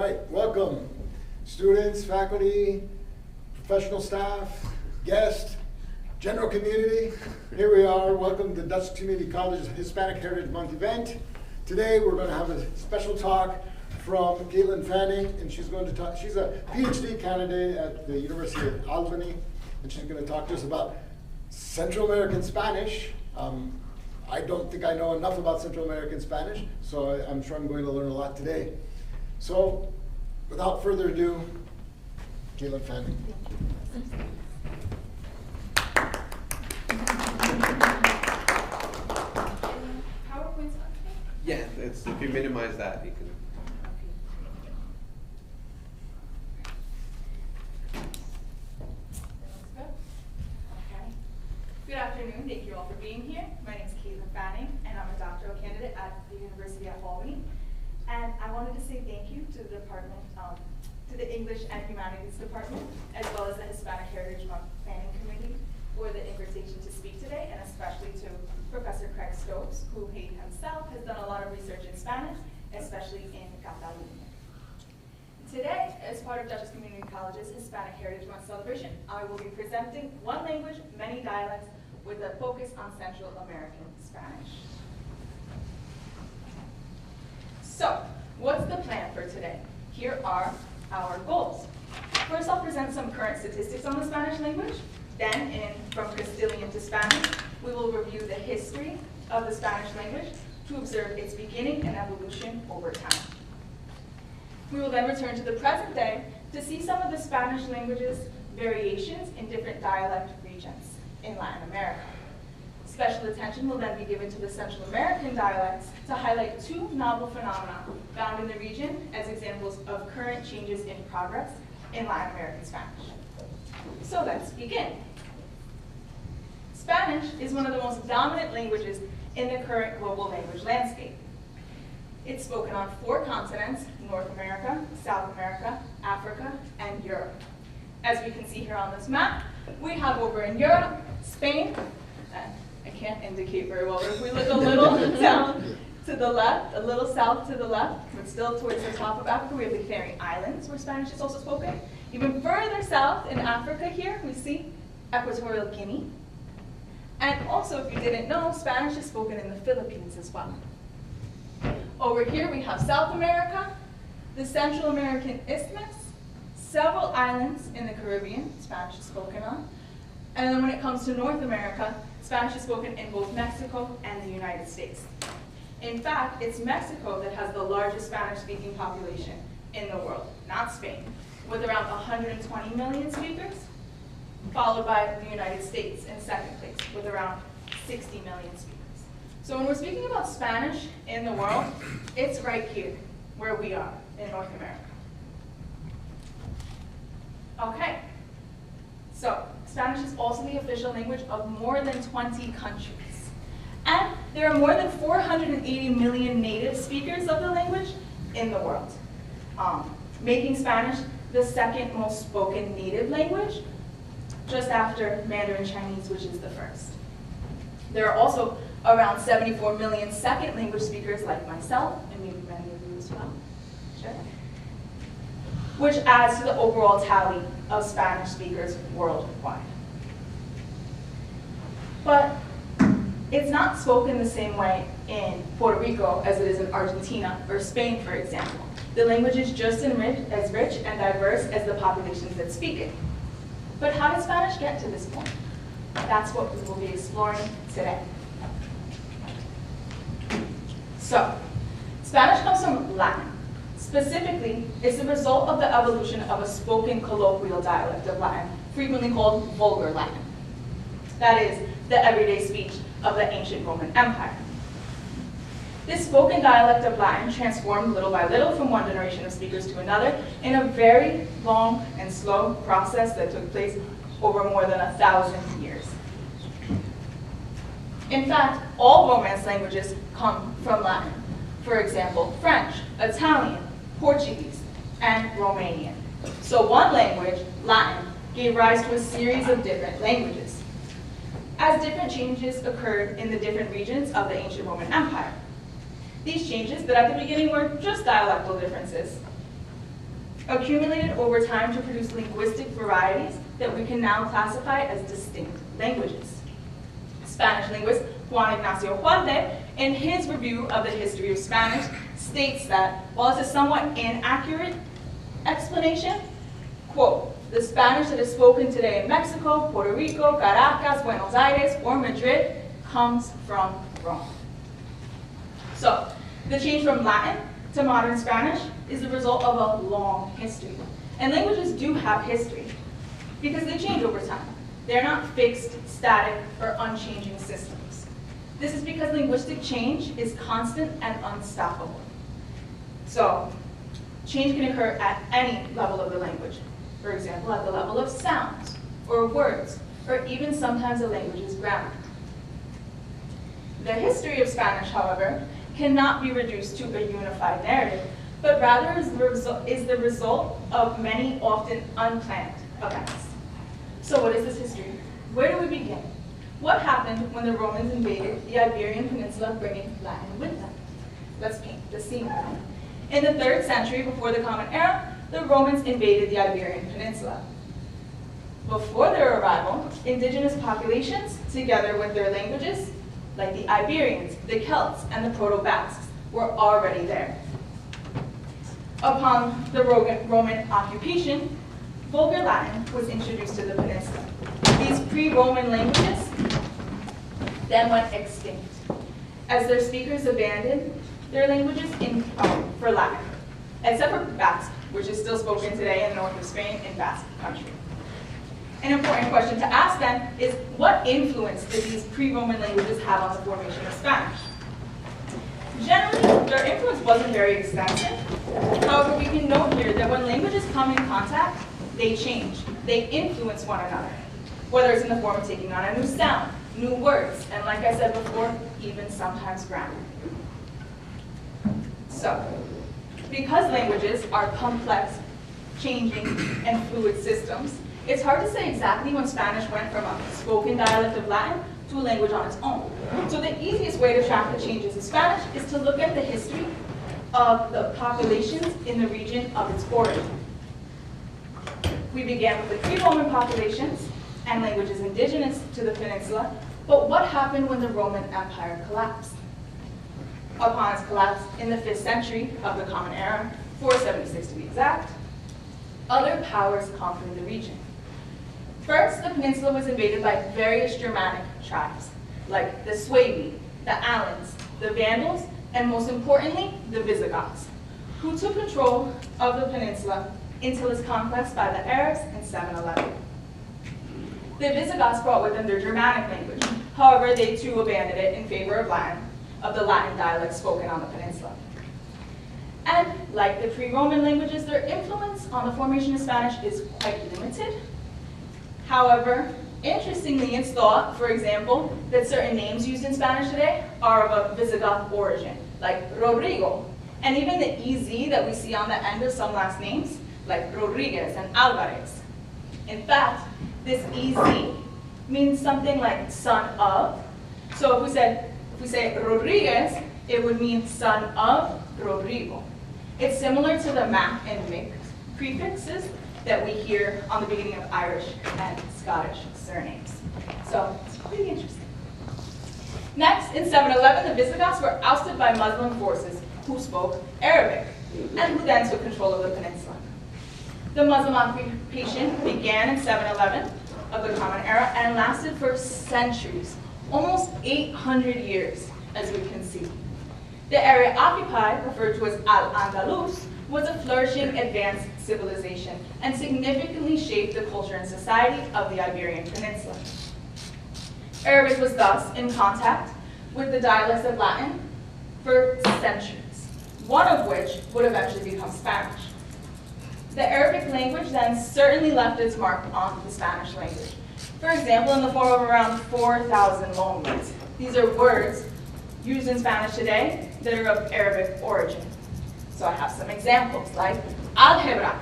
Right, welcome, students, faculty, professional staff, guests, general community. Here we are. Welcome to Dutchess Community College's Hispanic Heritage Month event. Today we're going to have a special talk from Caitlin Fanning, and she's going to talk. She's a PhD candidate at the University of Albany, and she's going to talk to us about Central American Spanish. I don't think I know enough about Central American Spanish, so I'm sure I'm going to learn a lot today. So, without further ado, Caitlin Fanning. PowerPoint's on? Yeah, it's, if you minimize that, you can. Good afternoon, thank you all for being here. My name is Caitlin Fanning, and I'm a doctoral candidate at the University of Albany. And I wanted to say thank you to the department, to the English and Humanities Department, as well as the Hispanic Heritage Month Planning Committee for the invitation to speak today, and especially to Professor Craig Stokes, who he himself has done a lot of research in Spanish, especially in Catalonia. Today, as part of Dutchess Community College's Hispanic Heritage Month celebration, I will be presenting one language, many dialects, with a focus on Central American Spanish. So, what's the plan for today? Here are our goals. First, I'll present some current statistics on the Spanish language. Then, from Castilian to Spanish, we will review the history of the Spanish language to observe its beginning and evolution over time. We will then return to the present day to see some of the Spanish language's variations in different dialect regions in Latin America. Special attention will then be given to the Central American dialects to highlight two novel phenomena found in the region as examples of current changes in progress in Latin American Spanish. So let's begin. Spanish is one of the most dominant languages in the current global language landscape. It's spoken on 4 continents: North America, South America, Africa, and Europe. As we can see here on this map, we have over in Europe, Spain, I can't indicate very well, but if we look a little down to the left, a little south to the left, but still towards the top of Africa, we have the Canary Islands, where Spanish is also spoken. Even further south in Africa here, we see Equatorial Guinea. And also, if you didn't know, Spanish is spoken in the Philippines as well. Over here, we have South America, the Central American Isthmus, several islands in the Caribbean, Spanish is spoken on. And then when it comes to North America, Spanish is spoken in both Mexico and the United States. In fact, it's Mexico that has the largest Spanish-speaking population in the world, not Spain, with around 120 million speakers, followed by the United States in second place, with around 60 million speakers. So when we're speaking about Spanish in the world, it's right here, where we are in North America. Okay, so Spanish is also the official language of more than 20 countries. And there are more than 480 million native speakers of the language in the world, making Spanish the second most spoken native language, just after Mandarin Chinese, which is the first. There are also around 74 million second language speakers like myself, and maybe many of you as well, sure, which adds to the overall tally of Spanish speakers worldwide. But it's not spoken the same way in Puerto Rico as it is in Argentina or Spain, for example. The language is just as rich and diverse as the populations that speak it. But how did Spanish get to this point? That's what we will be exploring today. So, Spanish comes from Latin. Specifically, it's the result of the evolution of a spoken colloquial dialect of Latin, frequently called Vulgar Latin. That is, the everyday speech of the ancient Roman Empire. This spoken dialect of Latin transformed little by little from one generation of speakers to another in a very long and slow process that took place over more than 1,000 years. In fact, all Romance languages come from Latin. For example, French, Italian, Portuguese, and Romanian. So one language, Latin, gave rise to a series of different languages, as different changes occurred in the different regions of the ancient Roman Empire. These changes that at the beginning were just dialectal differences accumulated over time to produce linguistic varieties that we can now classify as distinct languages. Spanish linguist Juan Ignacio Huarte, in his review of the history of Spanish, states that, while it's a somewhat inaccurate explanation, quote, the Spanish that is spoken today in Mexico, Puerto Rico, Caracas, Buenos Aires, or Madrid comes from Rome. So, the change from Latin to modern Spanish is the result of a long history. And languages do have history because they change over time. They're not fixed, static, or unchanging systems. This is because linguistic change is constant and unstoppable. So, change can occur at any level of the language. For example, at the level of sounds, or words, or even sometimes a language's grammar. The history of Spanish, however, cannot be reduced to a unified narrative, but rather is the result of many often unplanned events. So what is this history? Where do we begin? What happened when the Romans invaded the Iberian Peninsula, bringing Latin with them? Let's paint the scene. In the 3rd century before the Common Era, the Romans invaded the Iberian Peninsula. Before their arrival, indigenous populations, together with their languages, like the Iberians, the Celts, and the Proto-Basques, were already there. Upon the Roman occupation, Vulgar Latin was introduced to the peninsula. These pre-Roman languages then went extinct, as their speakers abandoned their languages for Latin, except for Basque, which is still spoken today in the north of Spain in Basque country. An important question to ask then is, what influence did these pre-Roman languages have on the formation of Spanish? Generally, their influence wasn't very extensive. However, we can note here that when languages come in contact, they change. They influence one another, whether it's in the form of taking on a new sound, new words, and like I said before, even sometimes grammar. So, because languages are complex, changing, and fluid systems, it's hard to say exactly when Spanish went from a spoken dialect of Latin to a language on its own. So the easiest way to track the changes in Spanish is to look at the history of the populations in the region of its origin. We began with the pre-Roman populations and languages indigenous to the peninsula, but what happened when the Roman Empire collapsed? Upon its collapse in the 5th century of the Common Era, 476 to be exact, other powers conquered the region. First, the peninsula was invaded by various Germanic tribes, like the Suebi, the Alans, the Vandals, and most importantly, the Visigoths, who took control of the peninsula until its conquest by the Arabs in 711. The Visigoths brought with them their Germanic language. However, they too abandoned it in favor of Latin, of the Latin dialect spoken on the peninsula. And like the pre-Roman languages, their influence on the formation of Spanish is quite limited. However, interestingly, it's thought, for example, that certain names used in Spanish today are of a Visigoth origin, like Rodrigo, and even the EZ that we see on the end of some last names, like Rodriguez and Alvarez. In fact, this EZ means something like son of. So if we say Rodriguez, it would mean son of Rodrigo. It's similar to the Mac and Mick prefixes that we hear on the beginning of Irish and Scottish surnames. So it's pretty interesting. Next, in 711, the Visigoths were ousted by Muslim forces who spoke Arabic and who then took control of the peninsula. The Muslim occupation began in 711 of the Common Era and lasted for centuries, almost 800 years, as we can see. The area occupied, referred to as Al-Andalus, was a flourishing advanced civilization and significantly shaped the culture and society of the Iberian Peninsula. Arabic was thus in contact with the dialects of Latin for centuries, one of which would eventually become Spanish. The Arabic language then certainly left its mark on the Spanish language. For example, in the form of around 4,000 loanwords. These are words used in Spanish today that are of Arabic origin. So I have some examples like algebra,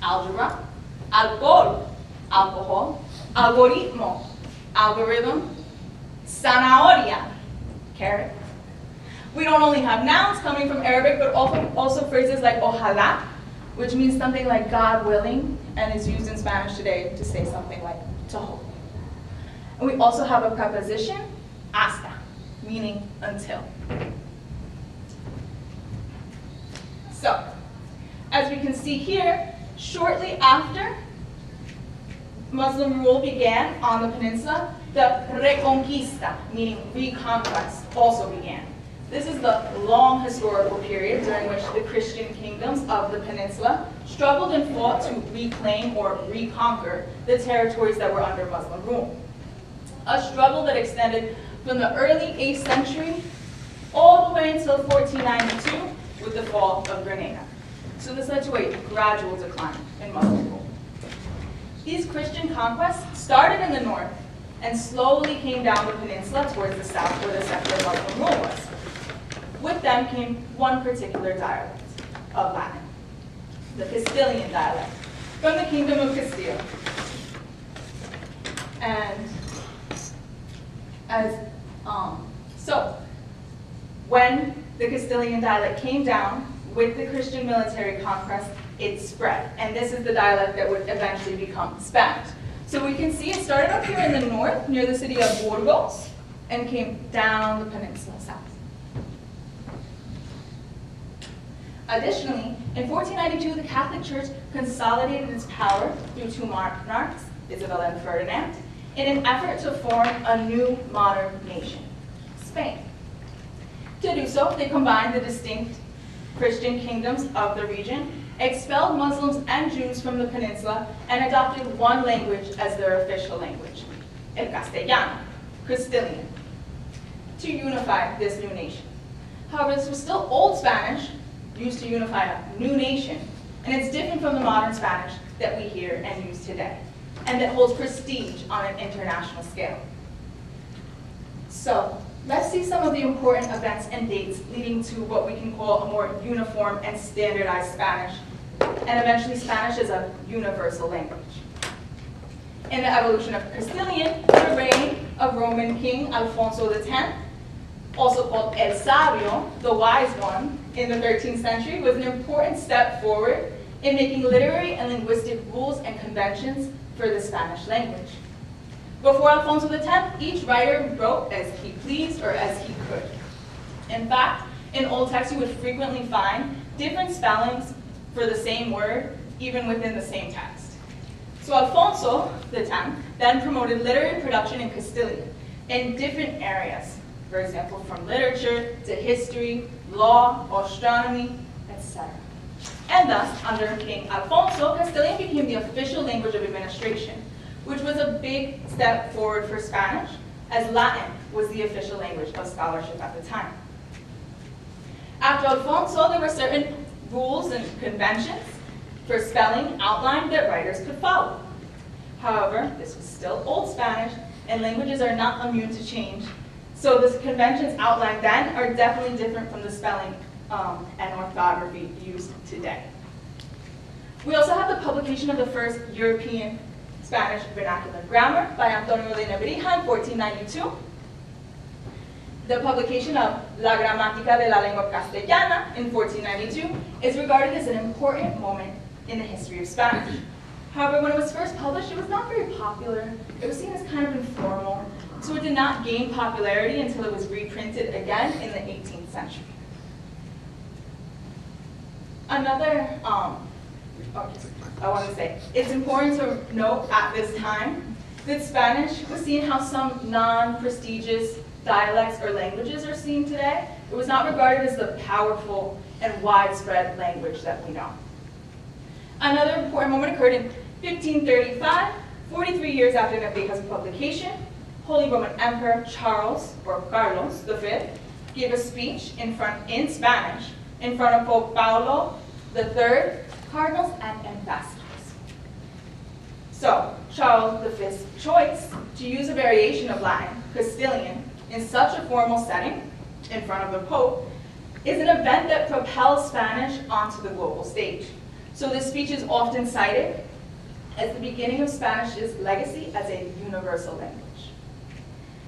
alcohol, algoritmo, algorithm, zanahoria, carrot. We don't only have nouns coming from Arabic, but also phrases like ojalá, which means something like God willing, and is used in Spanish today to say something like to hope. And we also have a preposition, hasta, meaning until. So, as we can see here, shortly after Muslim rule began on the peninsula, the reconquista, meaning reconquest, also began. This is the long historical period during which the Christian kingdoms of the peninsula struggled and fought to reclaim or reconquer the territories that were under Muslim rule. A struggle that extended from the early 8th century all the way until 1492 with the fall of Grenada. So this led to a gradual decline in Muslim rule. These Christian conquests started in the north and slowly came down the peninsula towards the south where the secular Muslim rule was. With them came one particular dialect of Latin, the Castilian dialect, from the Kingdom of Castile. And so, when the Castilian dialect came down with the Christian military conquest, it spread. And this is the dialect that would eventually become Spanish. So we can see it started up here in the north, near the city of Burgos, and came down the peninsula south. Additionally, in 1492, the Catholic Church consolidated its power through two monarchs, Isabella and Ferdinand, in an effort to form a new modern nation, Spain. To do so, they combined the distinct Christian kingdoms of the region, expelled Muslims and Jews from the peninsula, and adopted one language as their official language, el castellano, Castilian, to unify this new nation. However, this was still Old Spanish, used to unify a new nation, and it's different from the modern Spanish that we hear and use today, and that holds prestige on an international scale. So, let's see some of the important events and dates leading to what we can call a more uniform and standardized Spanish, and eventually Spanish as a universal language. In the evolution of Castilian, the reign of Roman King Alfonso X, also called El Sabio, the Wise One, in the 13th century, was an important step forward in making literary and linguistic rules and conventions for the Spanish language. Before Alfonso X, each writer wrote as he pleased or as he could. In fact, in old texts you would frequently find different spellings for the same word, even within the same text. So Alfonso X then promoted literary production in Castilian in different areas. For example, from literature to history, law, astronomy, etc. And thus, under King Alfonso, Castilian became the official language of administration, which was a big step forward for Spanish, as Latin was the official language of scholarship at the time. After Alfonso, there were certain rules and conventions for spelling outlined that writers could follow. However, this was still Old Spanish, and languages are not immune to change. So the conventions outlined then are definitely different from the spelling and orthography used today. We also have the publication of the first European Spanish vernacular grammar by Antonio de Nebrija in 1492. The publication of La Gramática de la Lengua Castellana in 1492 is regarded as an important moment in the history of Spanish. However, when it was first published, it was not very popular. It was seen as kind of informal, so it did not gain popularity until it was reprinted again in the 18th century. Another, I want to say, it's important to note at this time that Spanish was seen how some non-prestigious dialects or languages are seen today. It was not regarded as the powerful and widespread language that we know. Another important moment occurred in 1535, 43 years after Nebrija's publication. Holy Roman Emperor Carlos V gave a speech in Spanish in front of Pope Paulo III, cardinals, and ambassadors. So, Charles V's choice to use a variation of Latin, Castilian, in such a formal setting, in front of the Pope, is an event that propels Spanish onto the global stage. So this speech is often cited as the beginning of Spanish's legacy as a universal language.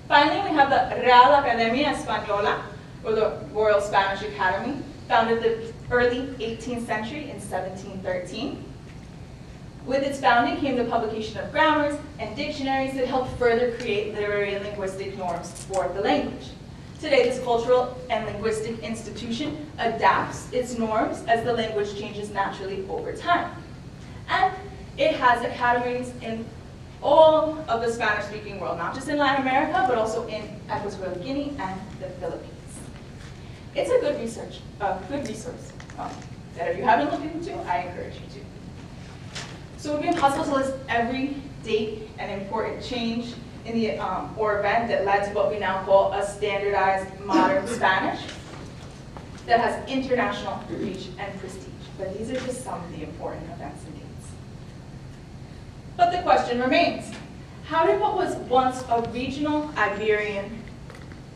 Finally, we have the Real Academia Española, or the Royal Spanish Academy, founded early 18th century in 1713. With its founding came the publication of grammars and dictionaries that helped further create literary and linguistic norms for the language. Today, this cultural and linguistic institution adapts its norms as the language changes naturally over time. And it has academies in all of the Spanish-speaking world, not just in Latin America, but also in Equatorial Guinea and the Philippines. It's a good resource that if you haven't looked into, I encourage you to. So it would be impossible to list every date and important change in the, or event that led to what we now call a standardized modern Spanish that has international reach and prestige. But these are just some of the important events and dates. But the question remains, how did what was once a regional Iberian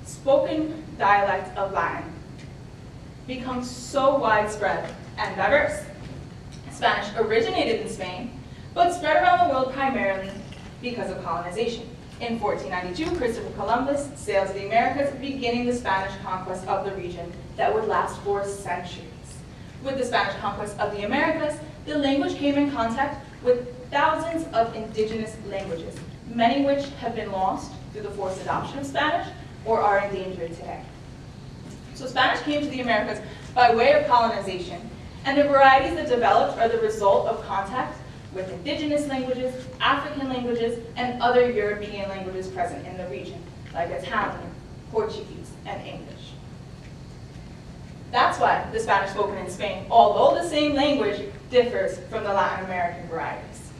spoken dialect of Latin become so widespread and diverse? Spanish originated in Spain, but spread around the world primarily because of colonization. In 1492, Christopher Columbus sailed to the Americas, beginning the Spanish conquest of the region that would last for centuries. With the Spanish conquest of the Americas, the language came in contact with thousands of indigenous languages, many which have been lost through the forced adoption of Spanish or are endangered today. So Spanish came to the Americas by way of colonization, and the varieties that developed are the result of contact with indigenous languages, African languages, and other European languages present in the region, like Italian, Portuguese, and English. That's why the Spanish spoken in Spain, although the same language, differs from the Latin American varieties.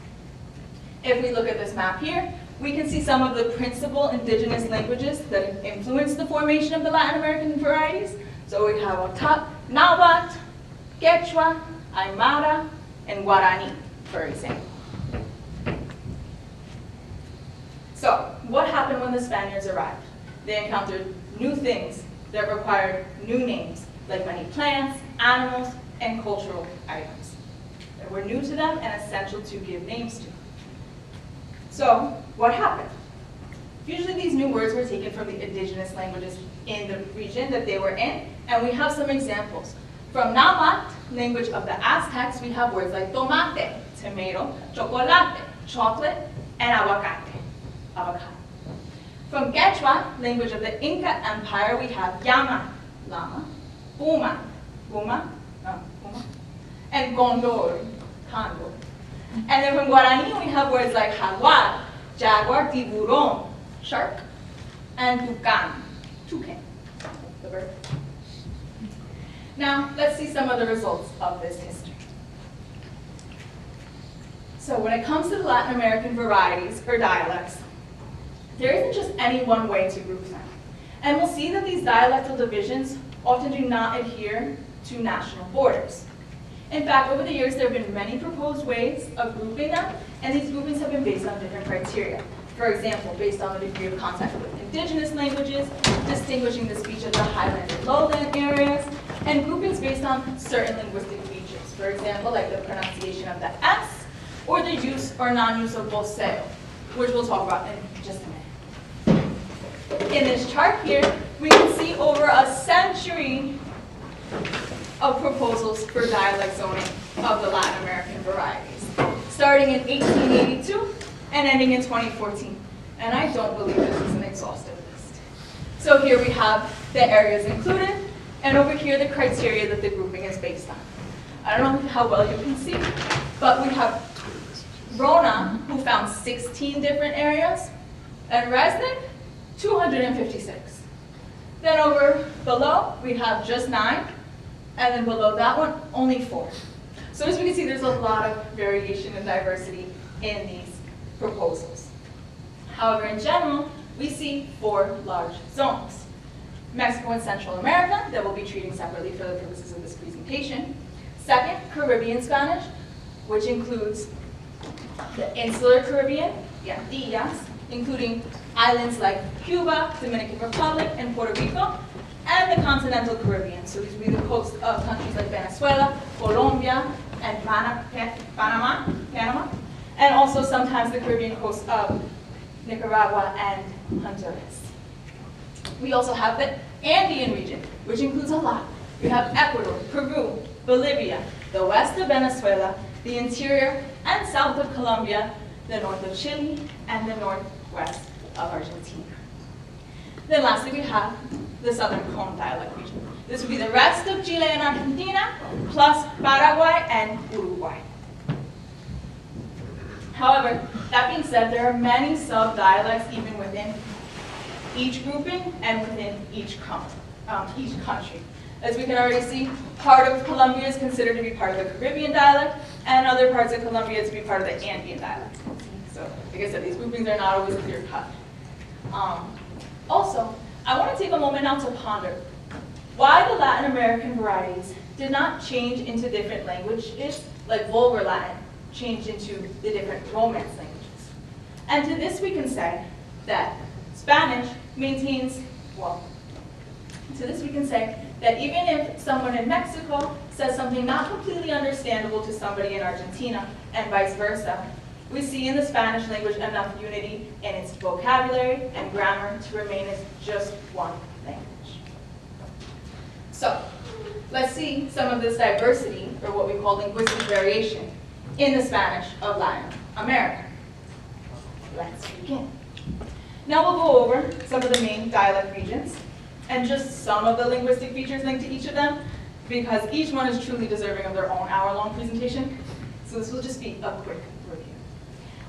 If we look at this map here, we can see some of the principal indigenous languages that have influenced the formation of the Latin American varieties. So we have up top, Nahuatl, Quechua, Aymara, and Guarani, for example. So, what happened when the Spaniards arrived? They encountered new things that required new names, like many plants, animals, and cultural items that were new to them and essential to give names to. So, what happened? Usually these new words were taken from the indigenous languages in the region that they were in, and we have some examples. From Nahuatl, language of the Aztecs, we have words like tomate, tomato, chocolate, chocolate, and aguacate, avocado. From Quechua, language of the Inca Empire, we have llama, llama, puma, puma, and condor, condor. And then from Guarani, we have words like jaguar, jaguar, tiburon, shark, and tucan, toucan, the bird. Now, let's see some of the results of this history. So when it comes to the Latin American varieties, or dialects, there isn't just any one way to group them. And we'll see that these dialectal divisions often do not adhere to national borders. In fact, over the years, there have been many proposed ways of grouping them, and these groupings have been based on different criteria. For example, based on the degree of contact with indigenous languages, distinguishing the speech of the highland and lowland areas, and groupings based on certain linguistic features. For example, like the pronunciation of the S, or the use or non-use of voceo, which we'll talk about in just a minute. In this chart here, we can see over a century of proposals for dialect zoning of the Latin American varieties, starting in 1882 and ending in 2014. And I don't believe this is an exhaustive list. So here we have the areas included, and over here the criteria that the grouping is based on. I don't know how well you can see, but we have Rona, who found 16 different areas, and Resnick, 256. Then over below, we have just 9, and then below that one, only 4. So as we can see, there's a lot of variation and diversity in these proposals. However, in general, we see 4 large zones. Mexico and Central America, that we'll be treating separately for the purposes of this presentation. Second, Caribbean Spanish, which includes the insular Caribbean, the Antillas, including islands like Cuba, Dominican Republic, and Puerto Rico, and the continental Caribbean. So these would be the coast of countries like Venezuela, Colombia, and Panama, and also sometimes the Caribbean coast of Nicaragua and Honduras. We also have the Andean region, which includes a lot. We have Ecuador, Peru, Bolivia, the west of Venezuela, the interior and south of Colombia, the north of Chile, and the northwest of Argentina. Then lastly, we have the Southern Cone dialect region. This would be the rest of Chile and Argentina, plus Paraguay and Uruguay. However, that being said, there are many sub-dialects even within each grouping and within each country. As we can already see, part of Colombia is considered to be part of the Caribbean dialect, and other parts of Colombia to be part of the Andean dialect. So, like I said, these groupings are not always clear-cut. Also, I want to take a moment now to ponder why the Latin American varieties did not change into different languages, like Vulgar Latin changed into the different Romance languages. And to this we can say that Spanish maintains, well, to this we can say that even if someone in Mexico says something not completely understandable to somebody in Argentina, and vice versa, we see in the Spanish language enough unity in its vocabulary and grammar to remain as just one language. So, let's see some of this diversity, or what we call linguistic variation, in the Spanish of Latin America. Let's begin. Now we'll go over some of the main dialect regions, and just some of the linguistic features linked to each of them, because each one is truly deserving of their own hour-long presentation. So this will just be a quick review.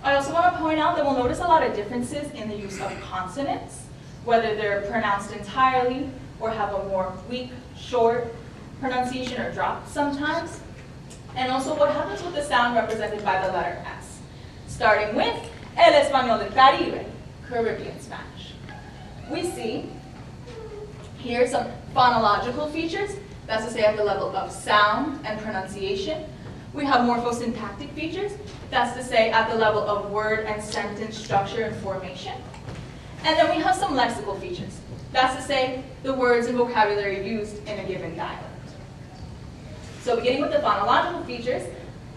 I also want to point out that we'll notice a lot of differences in the use of consonants, whether they're pronounced entirely or have a more weak, short pronunciation or dropped sometimes. And also what happens with the sound represented by the letter S, starting with El Español del Caribe, Caribbean Spanish. We see here some phonological features, that's to say at the level of sound and pronunciation. We have morphosyntactic features, that's to say at the level of word and sentence structure and formation. And then we have some lexical features, that's to say the words and vocabulary used in a given dialect. So beginning with the phonological features,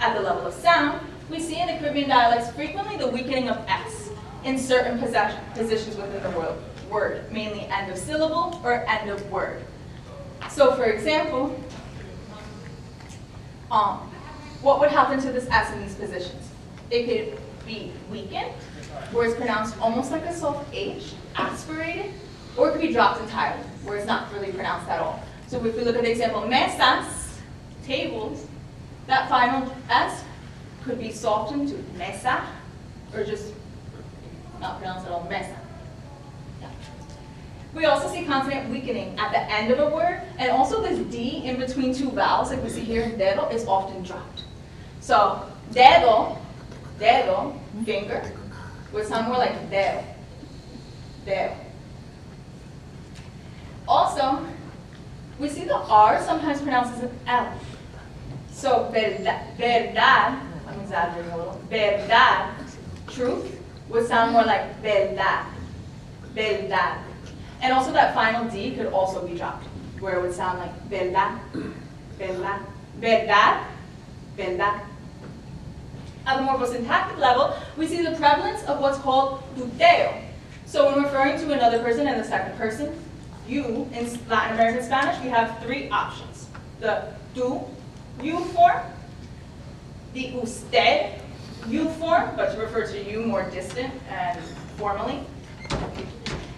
at the level of sound, we see in the Caribbean dialects frequently the weakening of S in certain positions within the word, mainly end of syllable or end of word. So for example, what would happen to this S in these positions? It could be weakened, where it's pronounced almost like a soft H, aspirated, or it could be dropped entirely, where it's not really pronounced at all. So if we look at the example, mesas, tables, that final S could be softened to mesa, or just not pronounced at all, mesa. Yeah. We also see consonant weakening at the end of a word, and also this D in between two vowels, like we see here in dedo, is often dropped. So, dedo, finger, would sound more like dedo, dedo. Also, we see the R sometimes pronounced as an L. So, verdad, I'm exaggerating a little, verdad, truth, would sound more like verdad, verdad. And also that final D could also be dropped, where it would sound like verdad, verdad, verdad, verdad. At the morphosyntactic level, we see the prevalence of what's called tuteo. So when referring to another person in the second person, you, in Latin American Spanish, we have three options. The tú, you form, the usted, you form, but to refer to you more distant and formally,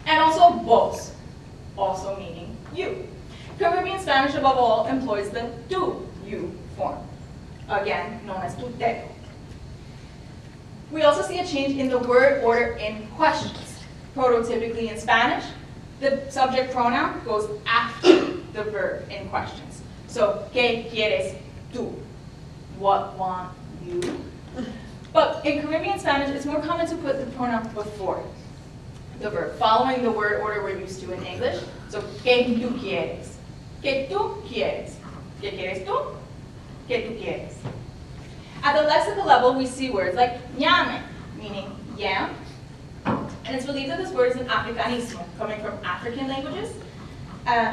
and also vos, also meaning you. Caribbean Spanish, above all, employs the tú, you form, again known as tuteo. We also see a change in the word order in questions. Prototypically in Spanish, the subject pronoun goes after the verb in questions. So, ¿qué quieres tú? What want you? But in Caribbean Spanish, it's more common to put the pronoun before the verb, following the word order we're used to in English. So, ¿qué tú quieres? ¿Qué tú quieres? ¿Qué quieres tú? ¿Qué tú quieres? At the lexical level, we see words like llame, meaning yam, and it's believed that this word is an Africanismo, coming from African languages,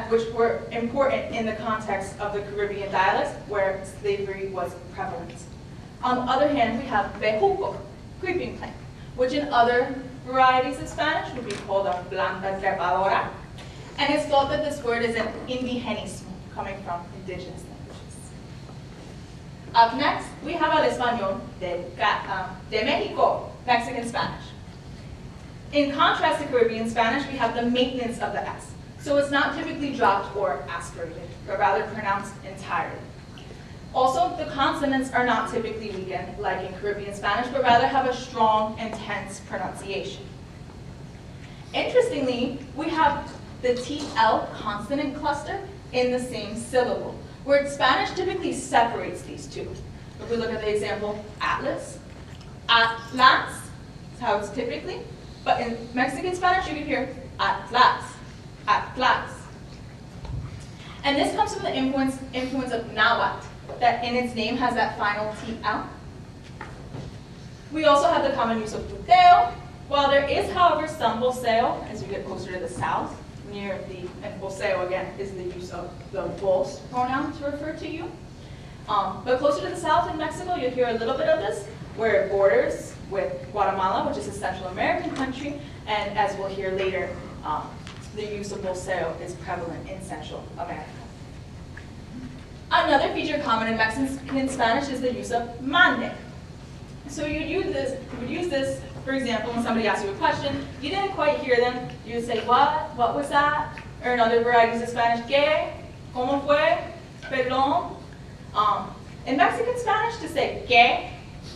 which were important in the context of the Caribbean dialects, where slavery was prevalent. On the other hand, we have bejuco, creeping plant, which in other varieties of Spanish would be called a planta trepadora, and it's thought that this word is an indigenismo, coming from indigenous languages. Up next, we have el español de Mexico, Mexican Spanish. In contrast to Caribbean Spanish, we have the maintenance of the S. So it's not typically dropped or aspirated, but rather pronounced entirely. Also, the consonants are not typically weakened, like in Caribbean Spanish, but rather have a strong and tense pronunciation. Interestingly, we have the TL consonant cluster in the same syllable, where Spanish typically separates these two. If we look at the example, atlas, atlas, is how it's typically, but in Mexican Spanish, you can hear atlas, atlas. And this comes from the influence of Nahuatl, that in its name has that final TL. We also have the common use of tuteo, while there is, however, some voceo as you get closer to the south, near the, and voceo again is the use of the vos pronoun to refer to you. But closer to the south in Mexico, you'll hear a little bit of this, where it borders with Guatemala, which is a Central American country, and as we'll hear later, the use of voceo is prevalent in Central America. Another feature common in Mexican Spanish is the use of mande. So you would use this, for example, when somebody asks you a question, you didn't quite hear them, you would say, what was that? Or in other varieties of Spanish, ¿qué? ¿Cómo fue? ¿Perdón? In Mexican Spanish, to say ¿qué?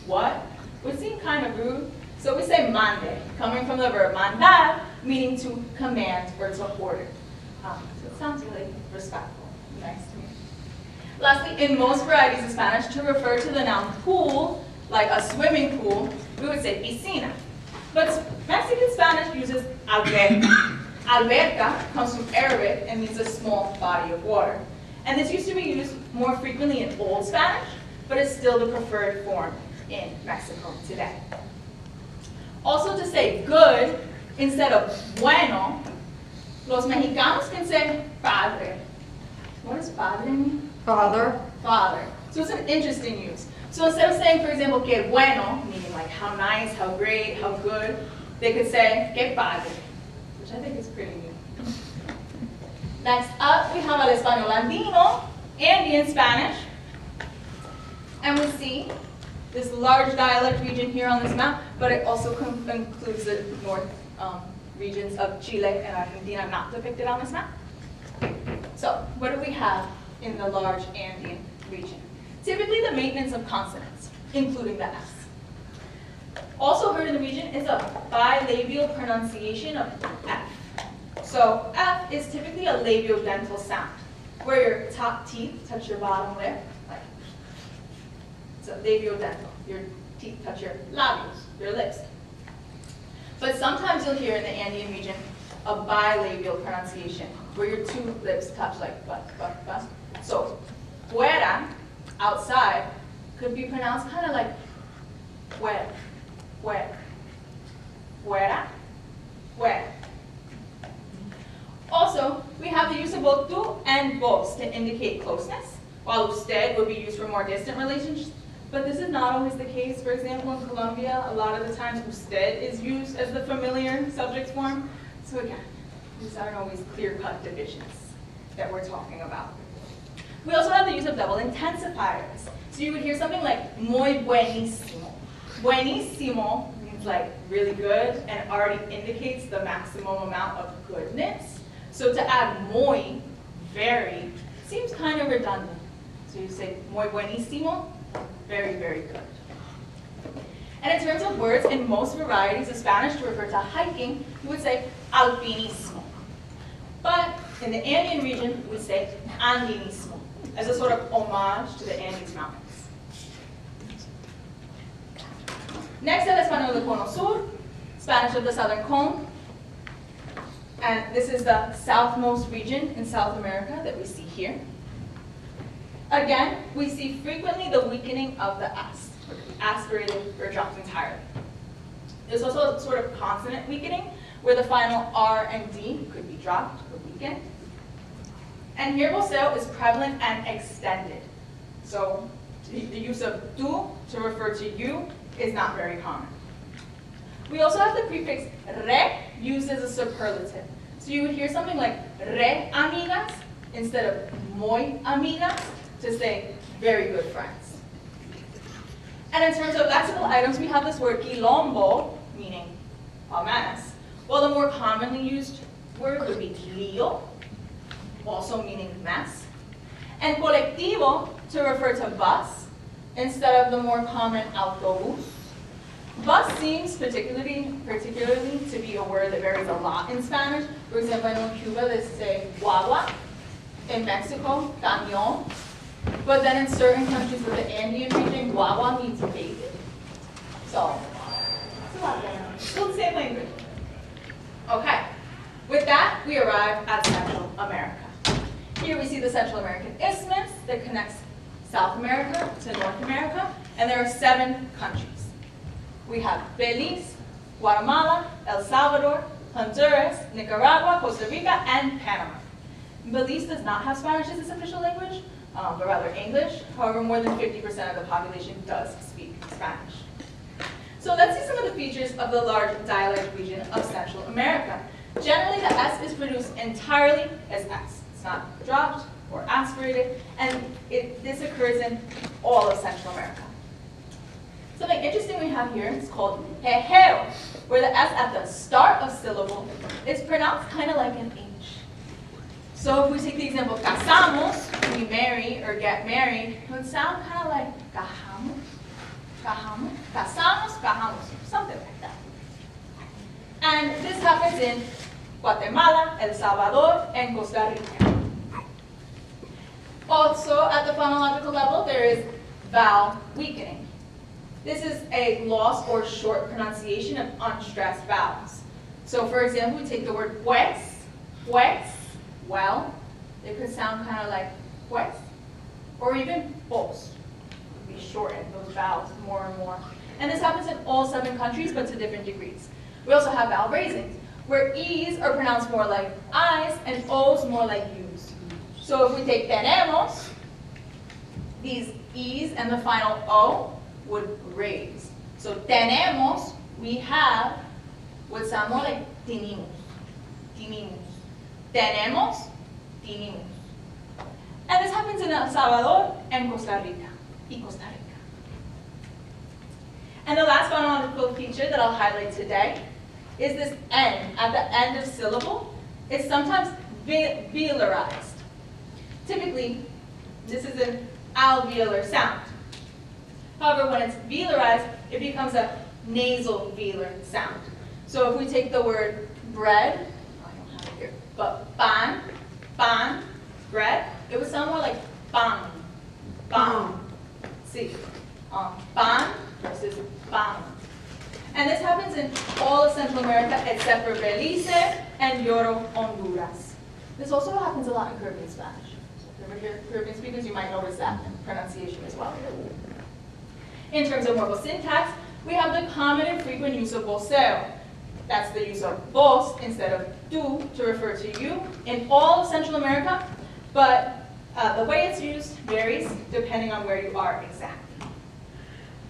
What? Would seem kind of rude. So we say mande, coming from the verb mandar, meaning to command or to order. So it sounds really respectful, nice to me. Lastly, in most varieties of Spanish, to refer to the noun pool, like a swimming pool, we would say piscina. But Mexican Spanish uses alberca. Alberca comes from Arabic and means a small body of water. And this used to be used more frequently in Old Spanish, but is still the preferred form in Mexico today. Also, to say good instead of bueno, los mexicanos can say padre. What does padre mean? Father. Father. So it's an interesting use. So instead of saying, for example, que bueno, meaning like how nice, how great, how good, they could say que padre, which I think is pretty neat. Next up, we have el español andino, Andean Spanish. And we see this large dialect region here on this map, but it also includes the north regions of Chile and Argentina, not depicted on this map. So what do we have in the large Andean region? Typically the maintenance of consonants, including the S. Also heard in the region is a bilabial pronunciation of F. So F is typically a labiodental sound, where your top teeth touch your bottom lip, like so labiodental. Your teeth touch your labios, your lips. But sometimes you'll hear in the Andean region a bilabial pronunciation, where your two lips touch like but. So fuera, outside, could be pronounced kind of like fuera, fuera, fuera, fuera. Also, we have the use of both tú and vos to indicate closeness, while usted would be used for more distant relationships. But this is not always the case. For example, in Colombia, a lot of the times usted is used as the familiar subject form. So again, these aren't always clear-cut divisions that we're talking about. We also have the use of double intensifiers. So you would hear something like muy buenísimo. Buenísimo means like really good and already indicates the maximum amount of goodness. So to add muy, very, seems kind of redundant. So you say muy buenísimo, very, very good. And in terms of words, in most varieties of Spanish to refer to hiking, you would say alpinismo. But in the Andean region, we would say andinismo, as a sort of homage to the Andes Mountains. Next, el español del Cono Sur, Spanish of the Southern Cone. And this is the southmost region in South America that we see here. Again, we see frequently the weakening of the S, or aspirated or dropped entirely. There's also a sort of consonant weakening, where the final R and D could be dropped or weakened. And here voceo is prevalent and extended. So the use of tú to refer to you is not very common. We also have the prefix re used as a superlative. So you would hear something like re amigas instead of muy amigas to say very good friends. And in terms of lexical items, we have this word quilombo, meaning a mess. While the more commonly used word would be lío, also meaning mess. And colectivo to refer to bus instead of the more common autobús. Bus seems particularly to be a word that varies a lot in Spanish. For example, I know in Cuba they say guagua, in Mexico, camión. But then in certain countries of the Andean region, guagua means baby. So, it's a lot going on. Still the same language. Okay, with that, we arrive at Central America. Here we see the Central American Isthmus that connects South America to North America, and there are 7 countries. We have Belize, Guatemala, El Salvador, Honduras, Nicaragua, Costa Rica, and Panama. Belize does not have Spanish as its official language, but rather English. However, more than 50% of the population does speak Spanish. So let's see some of the features of the large dialect region of Central America. Generally, the S is produced entirely as S. It's not dropped or aspirated, and this occurs in all of Central America. Something interesting we have here is called jejeo, where the S at the start of syllable is pronounced kind of like an H. So if we take the example casamos, we marry or get married, it would sound kind of like cajamos, cajamos, casamos, cajamos, something like that. And this happens in Guatemala, El Salvador, and Costa Rica. Also, at the phonological level, there is vowel weakening. This is a loss or short pronunciation of unstressed vowels. So for example, we take the word pues, well, it could sound kind of like pues, or even pos. We shorten those vowels more and more. And this happens in all 7 countries, but to different degrees. We also have vowel raisings, where E's are pronounced more like I's and O's more like U's. So if we take tenemos, these E's and the final O would raise. So tenemos, we have, would sound more like tenemos, tenemos. Tenemos, tenemos. And this happens in El Salvador and Costa Rica, Costa Rica. And the last phonological feature that I'll highlight today is this N at the end of syllable. It's sometimes velarized. Typically, this is an alveolar sound. However, when it's velarized, it becomes a nasal velar sound. So if we take the word bread, I don't have it here, but pan, bread, it would sound more like pan, See, pan versus pan. And this happens in all of Central America except for Belize and Yoro, Honduras. This also happens a lot in Caribbean Spanish. So if you're ever here Caribbean speakers, you might notice that in pronunciation as well. In terms of morphal syntax, we have the common and frequent use of voceo. That's the use of vos instead of tú to refer to you in all of Central America, but the way it's used varies depending on where you are exactly.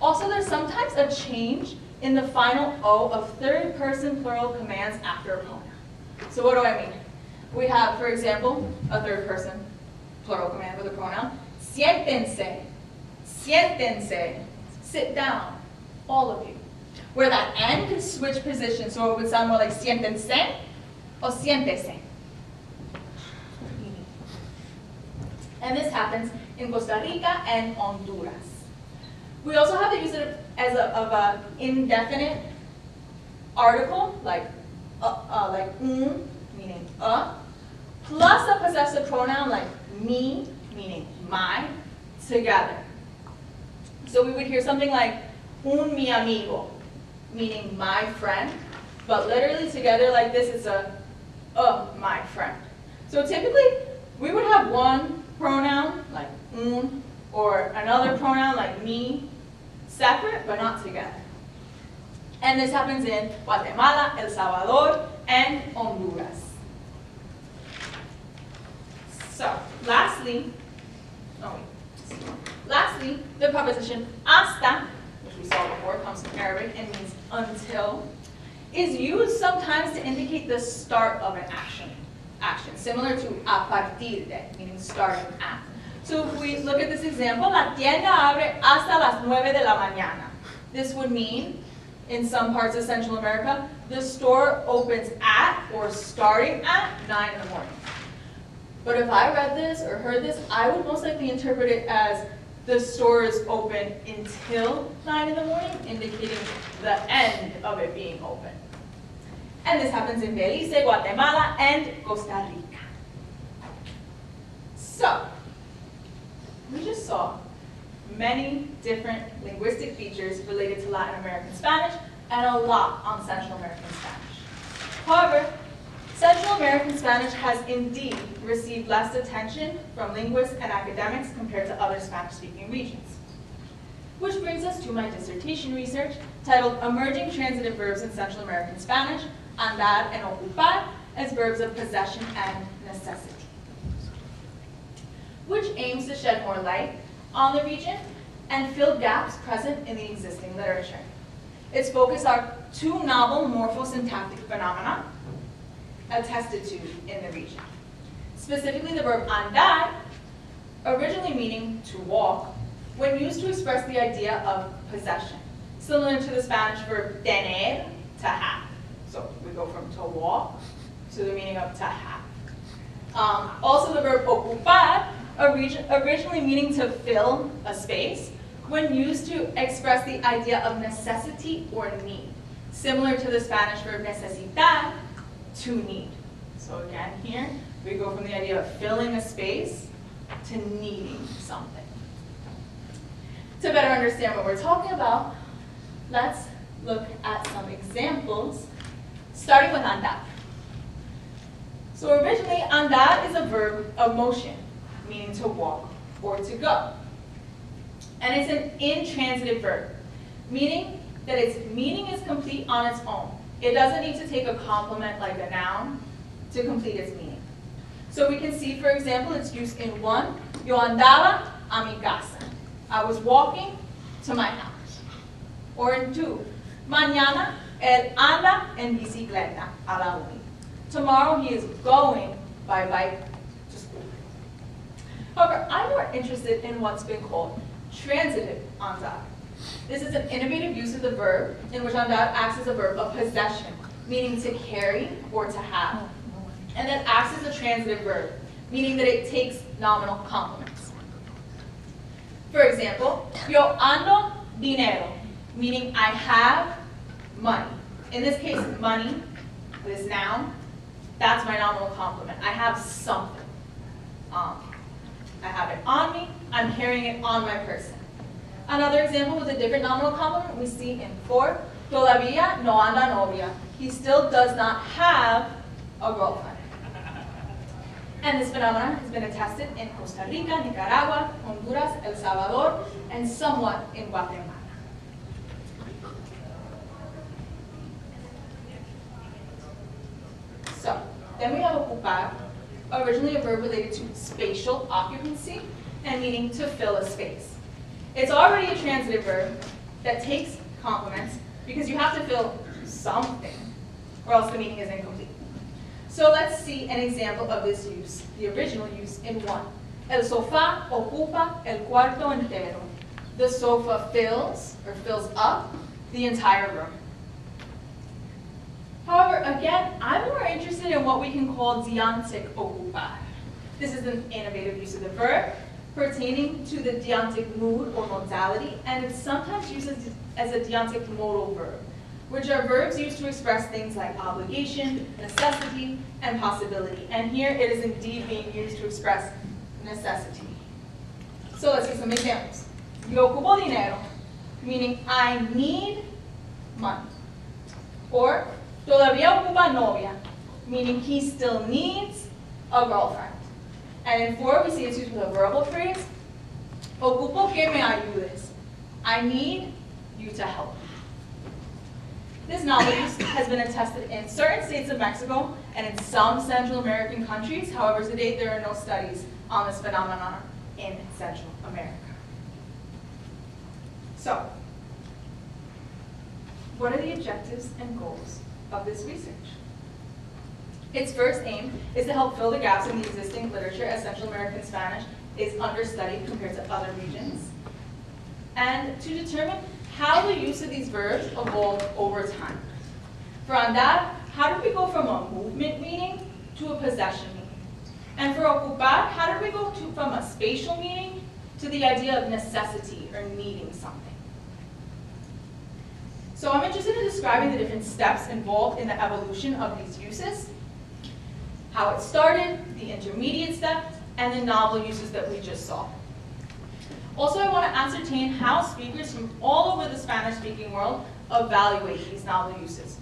Also, there's sometimes a change in the final O of third-person plural commands after a pronoun. So what do I mean? We have, for example, a third-person plural command with a pronoun. Siéntense, siéntense, sit down, all of you. Where that N can switch position, so it would sound more like siéntense or siéntese. And this happens in Costa Rica and Honduras. We also have the use of an indefinite article, like meaning plus a possessive pronoun like me, meaning my, together. So we would hear something like un mi amigo, meaning my friend, but literally together like this, it's a my friend. So typically, we would have one pronoun like un, or another pronoun like me, separate but not together. And this happens in Guatemala, El Salvador, and Honduras. So, lastly, the preposition hasta, which we saw before, comes from Arabic and means until, is used sometimes to indicate the start of an action, similar to a partir de, meaning starting at. So if we look at this example, la tienda abre hasta las 9 de la mañana. This would mean, in some parts of Central America, the store opens at or starting at 9 in the morning. But if I read this or heard this, I would most likely interpret it as the store is open until 9 in the morning, indicating the end of it being open. And this happens in Belize, Guatemala, and Costa Rica. So, we just saw many different linguistic features related to Latin American Spanish and a lot on Central American Spanish. However, Central American Spanish has indeed received less attention from linguists and academics compared to other Spanish-speaking regions. Which brings us to my dissertation research titled Emerging Transitive Verbs in Central American Spanish, andar and ocupar, as verbs of possession and necessity, which aims to shed more light on the region and fill gaps present in the existing literature. Its focus are two novel morphosyntactic phenomena attested to in the region. Specifically, the verb andar, originally meaning to walk, when used to express the idea of possession, similar to the Spanish verb tener, to have. So we go from to walk to the meaning of to have. Also the verb ocupar, originally meaning to fill a space, when used to express the idea of necessity or need, similar to the Spanish verb necesitar, to need. So again, here we go from the idea of filling a space to needing something. To better understand what we're talking about, let's look at some examples, starting with andar. So originally, andar is a verb of motion, meaning to walk or to go. And it's an intransitive verb, meaning that its meaning is complete on its own. It doesn't need to take a complement like a noun to complete its meaning. So we can see, for example, its use in 1, yo andaba a mi casa. I was walking to my house. Or in 2, mañana él anda en bicicleta a la uni. Tomorrow he is going by bike to school. However, I'm more interested in what's been called transitive andar. This is an innovative use of the verb in which andar acts as a verb of possession, meaning to carry or to have, and then acts as a transitive verb, meaning that it takes nominal complements. For example, yo ando dinero, meaning I have money. In this case, money, this noun, that's my nominal complement. I have something. I have it on me, I'm carrying it on my person. Another example with a different nominal complement we see in 4, todavía no anda novia. He still does not have a girlfriend. And this phenomenon has been attested in Costa Rica, Nicaragua, Honduras, El Salvador, and somewhat in Guatemala. So, then we have ocupar, originally a verb related to spatial occupancy and meaning to fill a space. It's already a transitive verb that takes complements because you have to fill something or else the meaning is incomplete. So let's see an example of this use, the original use in 1. El sofá ocupa el cuarto entero. The sofa fills up the entire room. However, again, I'm more interested in what we can call deontic ocupar. This is an innovative use of the verb pertaining to the deontic mood or modality, and it's sometimes used as a deontic modal verb, which are verbs used to express things like obligation, necessity, and possibility. And here it is indeed being used to express necessity. So let's see some examples. Yo ocupo dinero, meaning I need money. Or todavía ocupa novia, meaning he still needs a girlfriend. And in 4, we see it's used with a verbal phrase. Ocupo que me ayudes. I need you to help me. This novel use has been attested in certain states of Mexico and in some Central American countries. However, to date, there are no studies on this phenomenon in Central America. So, what are the objectives and goals of this research? Its first aim is to help fill the gaps in the existing literature as Central American Spanish is understudied compared to other regions, and to determine how the use of these verbs evolved over time. For andar, how did we go from a movement meaning to a possession meaning? And for ocupar, how did we go from a spatial meaning to the idea of necessity or needing something? So I'm interested in describing the different steps involved in the evolution of these uses, how it started, the intermediate steps, and the novel uses that we just saw. Also, I want to ascertain how speakers from all over the Spanish-speaking world evaluate these novel uses.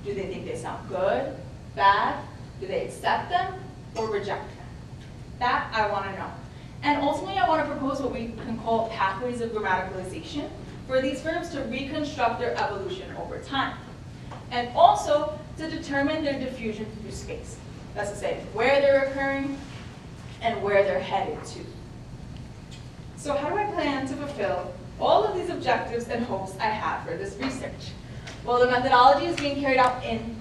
Do they think they sound good, bad? Do they accept them or reject them? That I want to know. And ultimately, I want to propose what we can call pathways of grammaticalization for these verbs to reconstruct their evolution over time. And also to determine their diffusion through space. That's to say, where they're occurring and where they're headed to. So how do I plan to fulfill all of these objectives and hopes I have for this research? Well, the methodology is being carried out in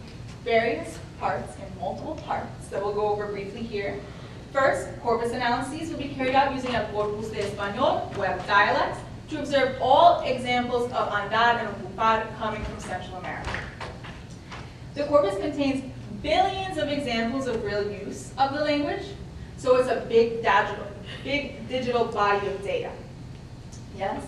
various parts, in multiple parts, that we'll go over briefly here. First, corpus analyses will be carried out using a corpus de español, web dialects, to observe all examples of andar and ocupar coming from Central America. The corpus contains billions of examples of real use of the language, so it's a big digital body of data. Yes?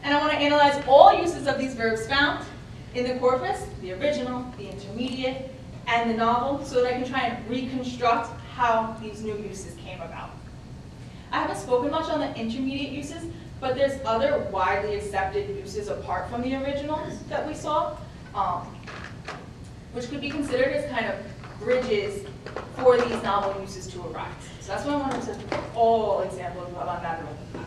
And I want to analyze all uses of these verbs found in the corpus, the original, the intermediate, and the novel, so that I can try and reconstruct how these new uses came about. I haven't spoken much on the intermediate uses, but there's other widely accepted uses apart from the originals that we saw, which could be considered as kind of bridges for these novel uses to arise. So that's why I wanted to all examples of andar and ocupar.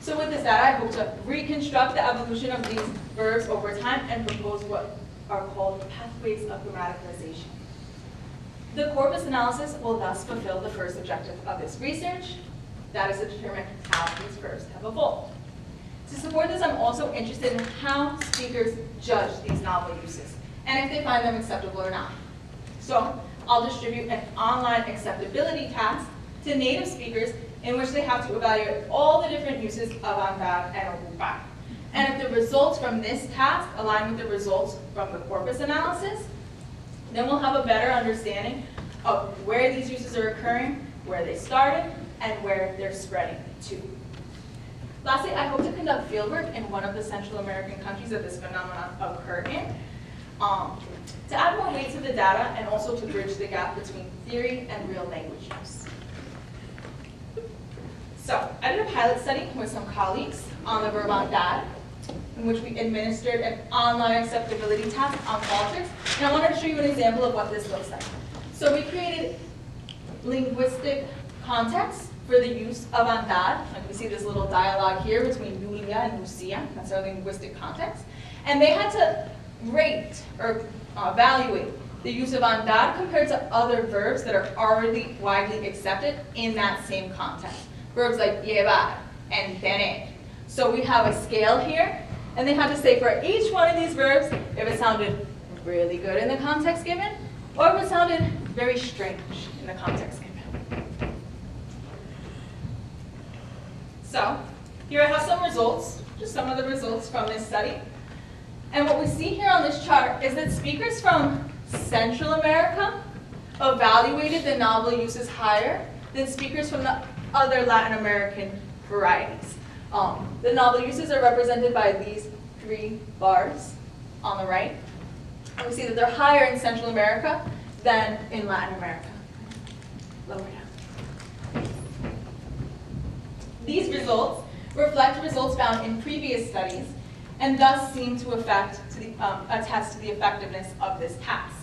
So with this data, I hope to reconstruct the evolution of these verbs over time and propose what are called pathways of grammaticalization. The corpus analysis will thus fulfill the first objective of this research, that is to determine how these verbs have evolved. To support this, I'm also interested in how speakers judge these novel uses, and if they find them acceptable or not. So I'll distribute an online acceptability task to native speakers in which they have to evaluate all the different uses of andar and ocupar. And if the results from this task align with the results from the corpus analysis, then we'll have a better understanding of where these uses are occurring, where they started, and where they're spreading to. Lastly, I hope to conduct fieldwork in one of the Central American countries that this phenomenon occurred in, to add more weight to the data and also to bridge the gap between theory and real language use. So, I did a pilot study with some colleagues on the verb andar, in which we administered an online acceptability task on Qualtrics, and I wanted to show you an example of what this looks like. So we created linguistic context for the use of andar. Like we see this little dialogue here between Julia and Lucia. That's our linguistic context. And they had to rate or evaluate the use of andar compared to other verbs that are already widely accepted in that same context. Verbs like llevar and tener. So we have a scale here, and they had to say for each one of these verbs if it sounded really good in the context given, or if it sounded very strange in the context given. So here I have some results, just some of the results from this study. And what we see here on this chart is that speakers from Central America evaluated the novel uses higher than speakers from the other Latin American varieties. The novel uses are represented by these three bars on the right. And we see that they're higher in Central America than in Latin America. Lower down. These results reflect results found in previous studies and thus seem to attest to the effectiveness of this task.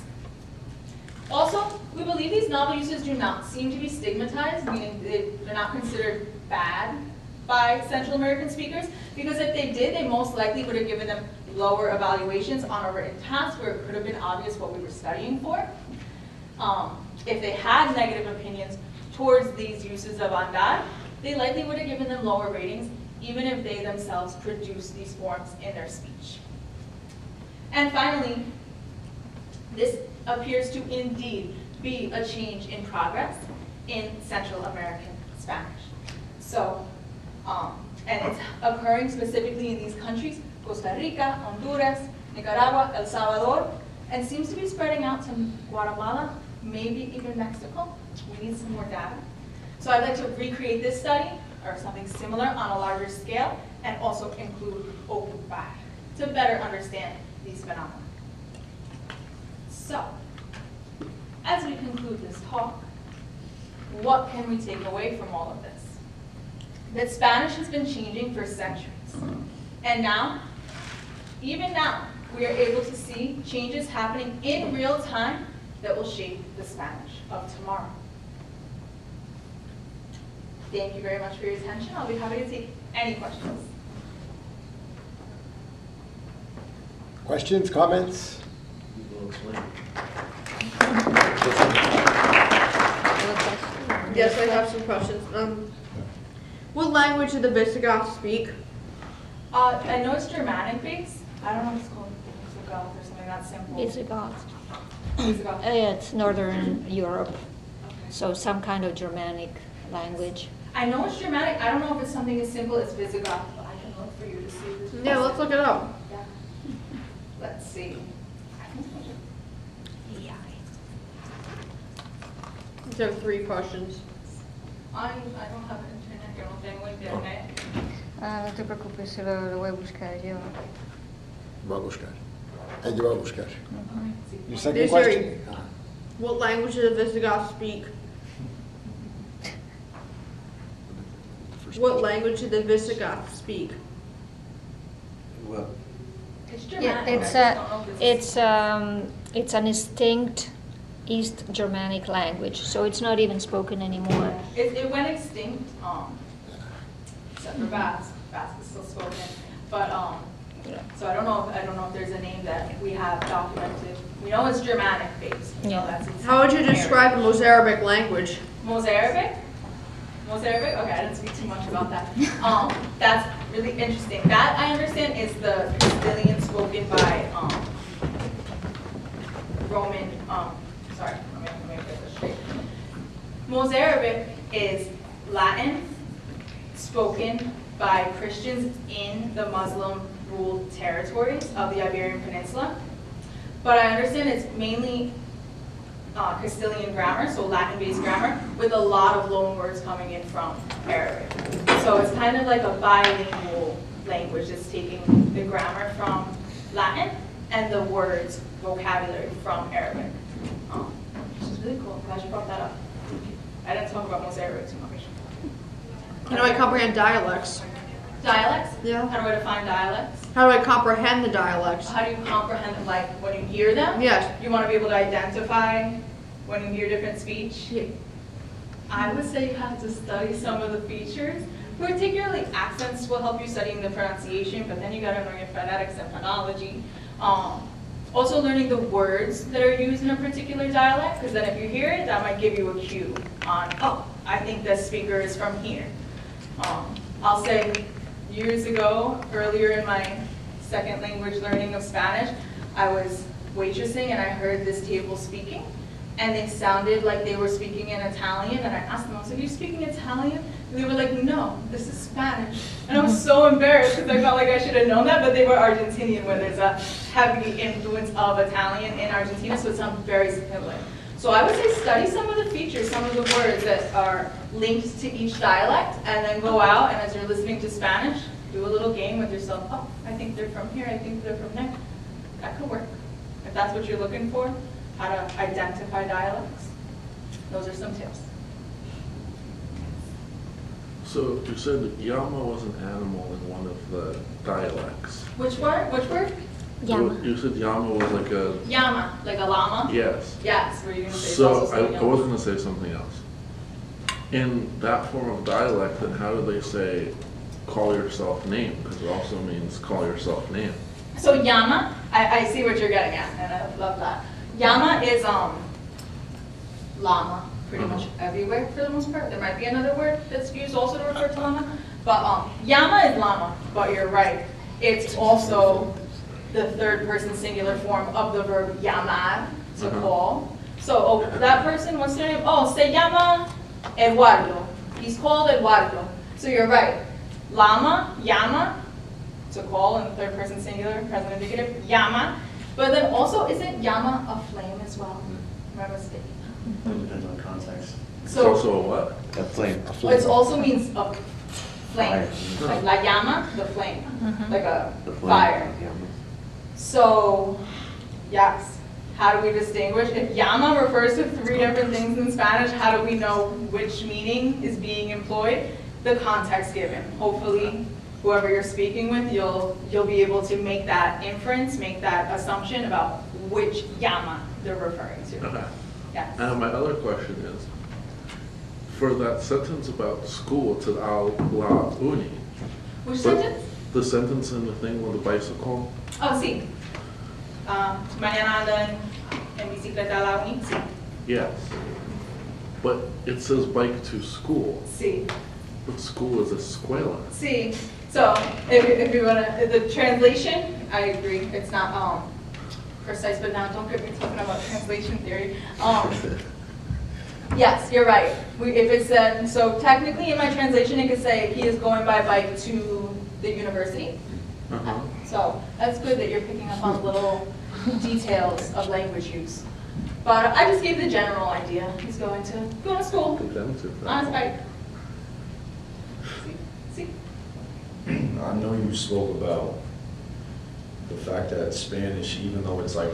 Also, we believe these novel uses do not seem to be stigmatized, meaning they're not considered bad by Central American speakers, because if they did, they most likely would have given them lower evaluations on a written task where it could have been obvious what we were studying for. If they had negative opinions towards these uses of andar, they likely would have given them lower ratings, even if they themselves produced these forms in their speech. And finally, this appears to indeed be a change in progress in Central American Spanish. So, and it's occurring specifically in these countries, Costa Rica, Honduras, Nicaragua, El Salvador, and seems to be spreading out to Guatemala, maybe even Mexico. We need some more data. So I'd like to recreate this study, or something similar on a larger scale, and also include ocupar to better understand these phenomena. So, as we conclude this talk, what can we take away from all of this? That Spanish has been changing for centuries. And now, even now, we are able to see changes happening in real time that will shape the Spanish of tomorrow. Thank you very much for your attention. I'll be happy to take any questions. Questions, comments? Yes, I have some questions. What language did the Visigoths speak? I know it's Germanic based. I don't know if it's called Visigoth or something that simple. Visigoth. Visigoth. It's Northern Europe, Okay. so some kind of Germanic language. I know it's Germanic. I don't know if it's something as simple as Visigoth, but I can look for you to see if this is Yeah, let's look it up. Yeah. Let's see. Yeah. There are 3 questions. I don't have internet. Yo no tengo internet. Ah, no te preocupes, se lo voy a buscar yo. Va a buscar. Ella va a buscar. Your second There's question? What language did the Visigoths speak? What language did the Visigoths speak? Well, It's Yeah, Germanic. I just don't know if it's an extinct East Germanic language, so it's not even spoken anymore. It went extinct, except for Basque. Basque is still spoken, but so I don't know if there's a name that we have documented. We know it's Germanic based. We know Yeah. that's its How would you area. describe the Mozarabic language? Mozarabic? Mozarabic? Okay, I didn't speak too much about that. That's really interesting. That I understand is the Castilian spoken by Roman. Sorry, let me get this straight. Mozarabic is Latin spoken by Christians in the Muslim-ruled territories of the Iberian Peninsula. But I understand it's mainly Castilian grammar, so Latin-based grammar, with a lot of loan words coming in from Arabic. So it's kind of like a bilingual language that's taking the grammar from Latin and the words, vocabulary from Arabic. Which is really cool. I'm glad you brought that up. I didn't talk about Mozarabic too much. How do I comprehend dialects? Dialects? Yeah. How do I define dialects? How do I comprehend the dialects? How do you comprehend them? Like when you hear them? Yes. You want to be able to identify when you hear different speech? Yeah. I would say you have to study some of the features. Particularly accents will help you studying the pronunciation, but then you got to know your phonetics and phonology. Also learning the words that are used in a particular dialect, because then if you hear it, that might give you a cue on, oh, I think this speaker is from here. I'll say years ago, earlier in my second language learning of Spanish, I was waitressing and I heard this table speaking, and they sounded like they were speaking in Italian, and I asked them, I was like, are you speaking Italian? And they were like, no, this is Spanish. And I was so embarrassed because I felt like I should have known that, but they were Argentinian, where there's a heavy influence of Italian in Argentina, so it sounds very similar. So I would say study some of the features, some of the words that are linked to each dialect, and then go out, and as you're listening to Spanish, do a little game with yourself. Oh, I think they're from here, I think they're from there. That could work. If that's what you're looking for, how to identify dialects. Those are some tips. So you said that llama was an animal in one of the dialects. Which word? Which word? Llama. You said llama was like a, Llama, like a llama? yes. Yes, were you going to say it's So also I something was else? going to say something else. In that form of dialect, then how do they say call yourself name? Because it also means call yourself name. So llama, I see what you're getting at, and I love that. Llama is llama, pretty much everywhere for the most part. There might be another word that's used also to refer to llama, but llama is llama. But you're right, it's also the third person singular form of the verb llamar, to call. So that person, what's their name? Oh, se llama Eduardo. He's called Eduardo. So you're right. Llama, llama, to call in the third person singular, present indicative, llama. But then also, isn't llama a flame as well? Remember speaking. It depends on context. It's So also a what? A flame. it also means a flame, Fire. like la llama, the flame, like a The flame. fire. Yeah. So, yes. How do we distinguish? If llama refers to 3 different things in Spanish, how do we know which meaning is being employed? The context given. Hopefully, whoever you're speaking with, you'll be able to make that inference, make that assumption about which llama they're referring to. Okay. Yes. And my other question is, for that sentence about school, to la uni. Which but sentence? The sentence in the thing with the bicycle. Oh, sí. Mañana andan en bicicleta a la uni. Sí. Yes. But it says bike to school. Sí. But school is escuela. See, so if you wanna, the translation, I agree, it's not precise, but now don't get me talking about translation theory. Yes, you're right. If it said, so technically in my translation, it could say he is going by bike to the university. Uh-huh. So that's good that you're picking up on little details of language use. But I just gave the general idea. He's going to school Conjunctive. on his bike. See? I know you spoke about the fact that Spanish, even though it's like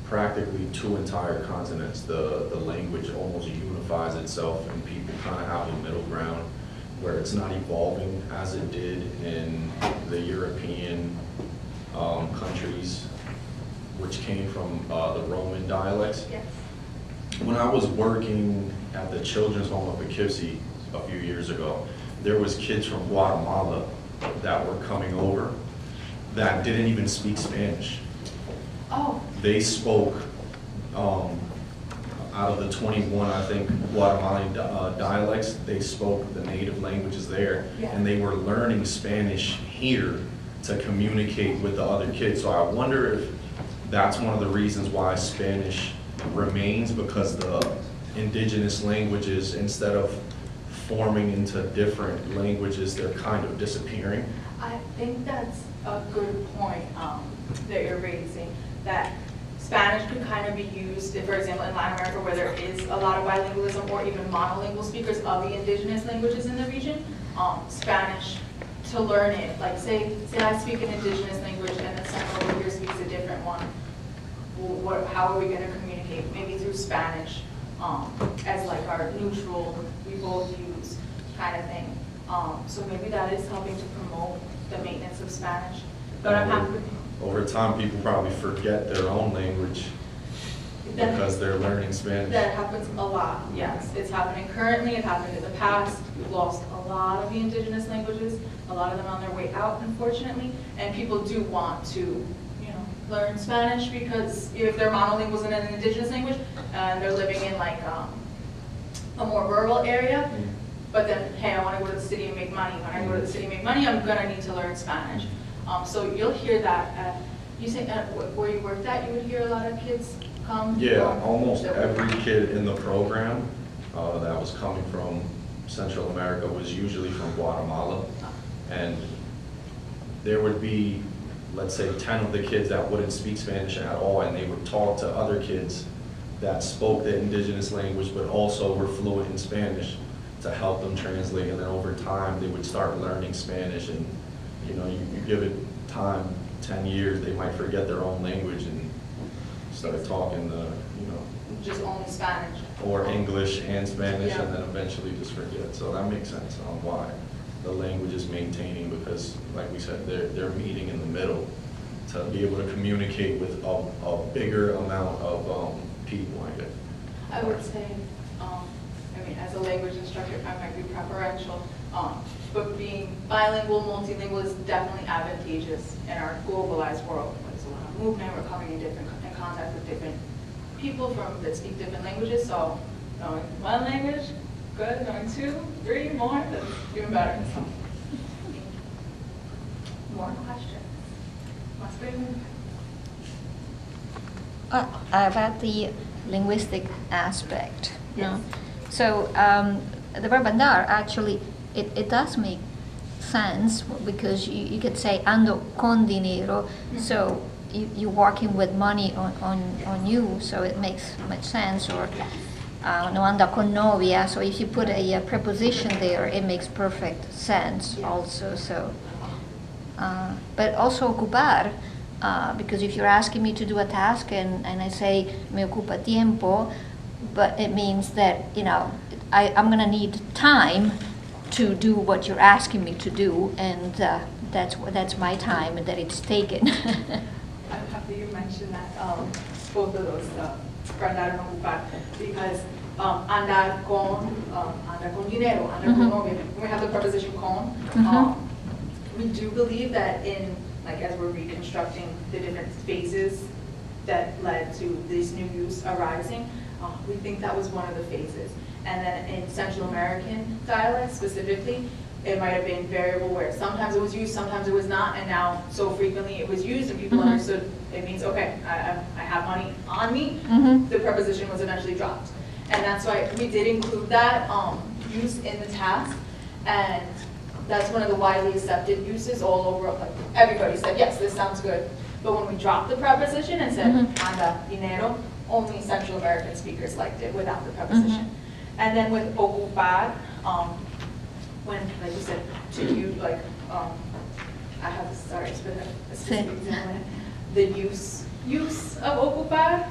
practically 2 entire continents, the language almost unifies itself and people kind of have a middle ground where it's not evolving as it did in the European countries, which came from the Roman dialects. Yes. When I was working at the children's home of Poughkeepsie a few years ago, there was kids from Guatemala that were coming over that didn't even speak Spanish. Oh. They spoke, out of the 21, I think, Guatemalan dialects, they spoke the native languages there, Yeah. and they were learning Spanish here to communicate with the other kids. So I wonder if that's one of the reasons why Spanish remains, because the indigenous languages, instead of forming into different languages, they're kind of disappearing. I think that's a good point that you're raising, that Spanish could kind of be used, for example, in Latin America, where there is a lot of bilingualism or even monolingual speakers of the indigenous languages in the region. Spanish, to learn it, like say I speak an indigenous language and then someone over here speaks a different one. How are we going to communicate? Maybe through Spanish as like our neutral, we both use kind of thing. So maybe that is helping to promote the maintenance of Spanish. But I'm happy. Over time, people probably forget their own language because they're learning Spanish. That happens a lot, yes. It's happening currently, it happened in the past. We've lost a lot of the indigenous languages, a lot of them on their way out, unfortunately. And people do want to, learn Spanish because if they're monolinguals in an indigenous language and they're living in like a more rural area, but then, hey, I want to go to the city and make money. When I go to the city and make money, I'm going to need to learn Spanish. So you'll hear that. You say where you worked at, you would hear a lot of kids come? Yeah, almost every kid in the program that was coming from Central America was usually from Guatemala. And there would be, let's say, 10 of the kids that wouldn't speak Spanish at all, and they would talk to other kids that spoke the indigenous language but also were fluent in Spanish to help them translate. And then over time, they would start learning Spanish. And you give it time, 10 years, they might forget their own language and start talking just only Spanish. or English and Spanish, Yeah. and then eventually just forget. So that makes sense on why the language is maintaining, because like we said, they're meeting in the middle to be able to communicate with a bigger amount of people, I guess. I would say, as a language instructor, I might be preferential, but being bilingual, multilingual is definitely advantageous in our globalized world. There's a lot of movement, we're coming in contact with different people that speak different languages, so knowing one language, good, knowing 2, 3 more, that's even better. So. More questions? Más preguntas? About the linguistic aspect. Yes. So the verb andar actually it does make sense because you could say ando con dinero, so you're working with money on you, so it makes much sense. Or no anda con novia, so if you put a preposition there, it makes perfect sense also. So, but also ocupar, because if you're asking me to do a task and I say me ocupa tiempo, but it means that, you know, I'm going to need time to do what you're asking me to do, and that's my time and that it's taken. I'm happy you mentioned that, both of those, for andar and ocupar, because andar con dinero, andar con novia, we have the preposition con. We do believe that in, like, as we're reconstructing the different phases that led to this new use arising, we think that was one of the phases. And then in Central American dialects specifically, it might have been variable where sometimes it was used, sometimes it was not, and now so frequently it was used and people understood it means, okay, I have money on me, the preposition was eventually dropped. And that's why we did include that use in the task, and that's one of the widely accepted uses all over, like everybody said, yes, this sounds good. But when we dropped the preposition and said, anda, dinero, only Central American speakers liked it without the preposition. And then with ocupar, when, like you said, to you, like, I have a specific example. The use of ocupar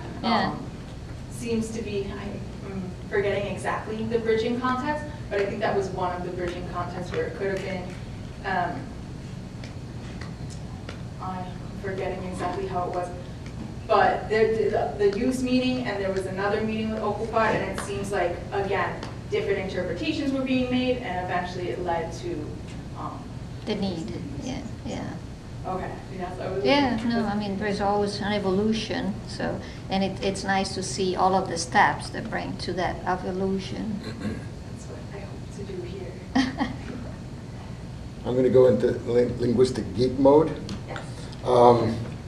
seems to be, I'm forgetting exactly the bridging context, but I think that was one of the bridging contexts where it could have been, I'm forgetting exactly how it was, but the use meaning, and there was another meaning with ocupar, and it seems like, again, different interpretations were being made, and eventually it led to The need, yeah. Okay, yes, I was. Yeah, no, I mean, there's always an evolution, so, and it's nice to see all of the steps that bring to that evolution. That's what I hope to do here. I'm going to go into linguistic geek mode. Yes.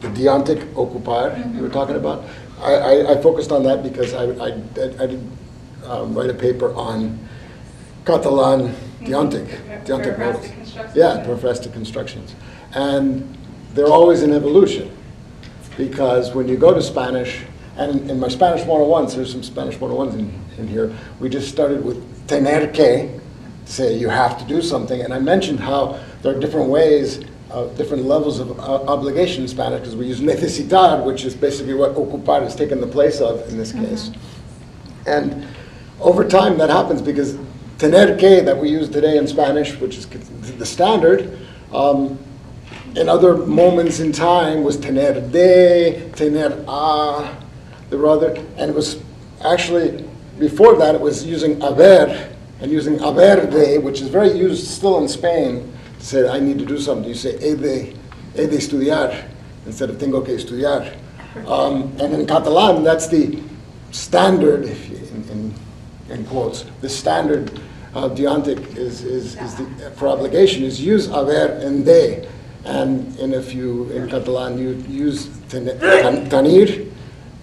The deontic ocupar you were talking about. I focused on that because I did write a paper on Catalan deontic models. Yeah, periphrastic constructions. And they're always in evolution, because when you go to Spanish, and in my Spanish 101s, there's some Spanish 101s in here, we just started with tener que, say you have to do something, and I mentioned how there are different ways, different levels of obligation in Spanish, because we use necesitar, which is basically what ocupar has taken the place of in this case. And over time that happens because tener que that we use today in Spanish, which is the standard, in other moments in time was tener de, tener a, there were other, and it was actually, before that it was using haber, and using haber de, which is very used still in Spain, to say I need to do something. You say he de estudiar, instead of tengo que estudiar. And in Catalan, that's the standard, if you, in quotes, the standard deontic is the, for obligation is use haber and de. And if you, in Catalan, you use tenir,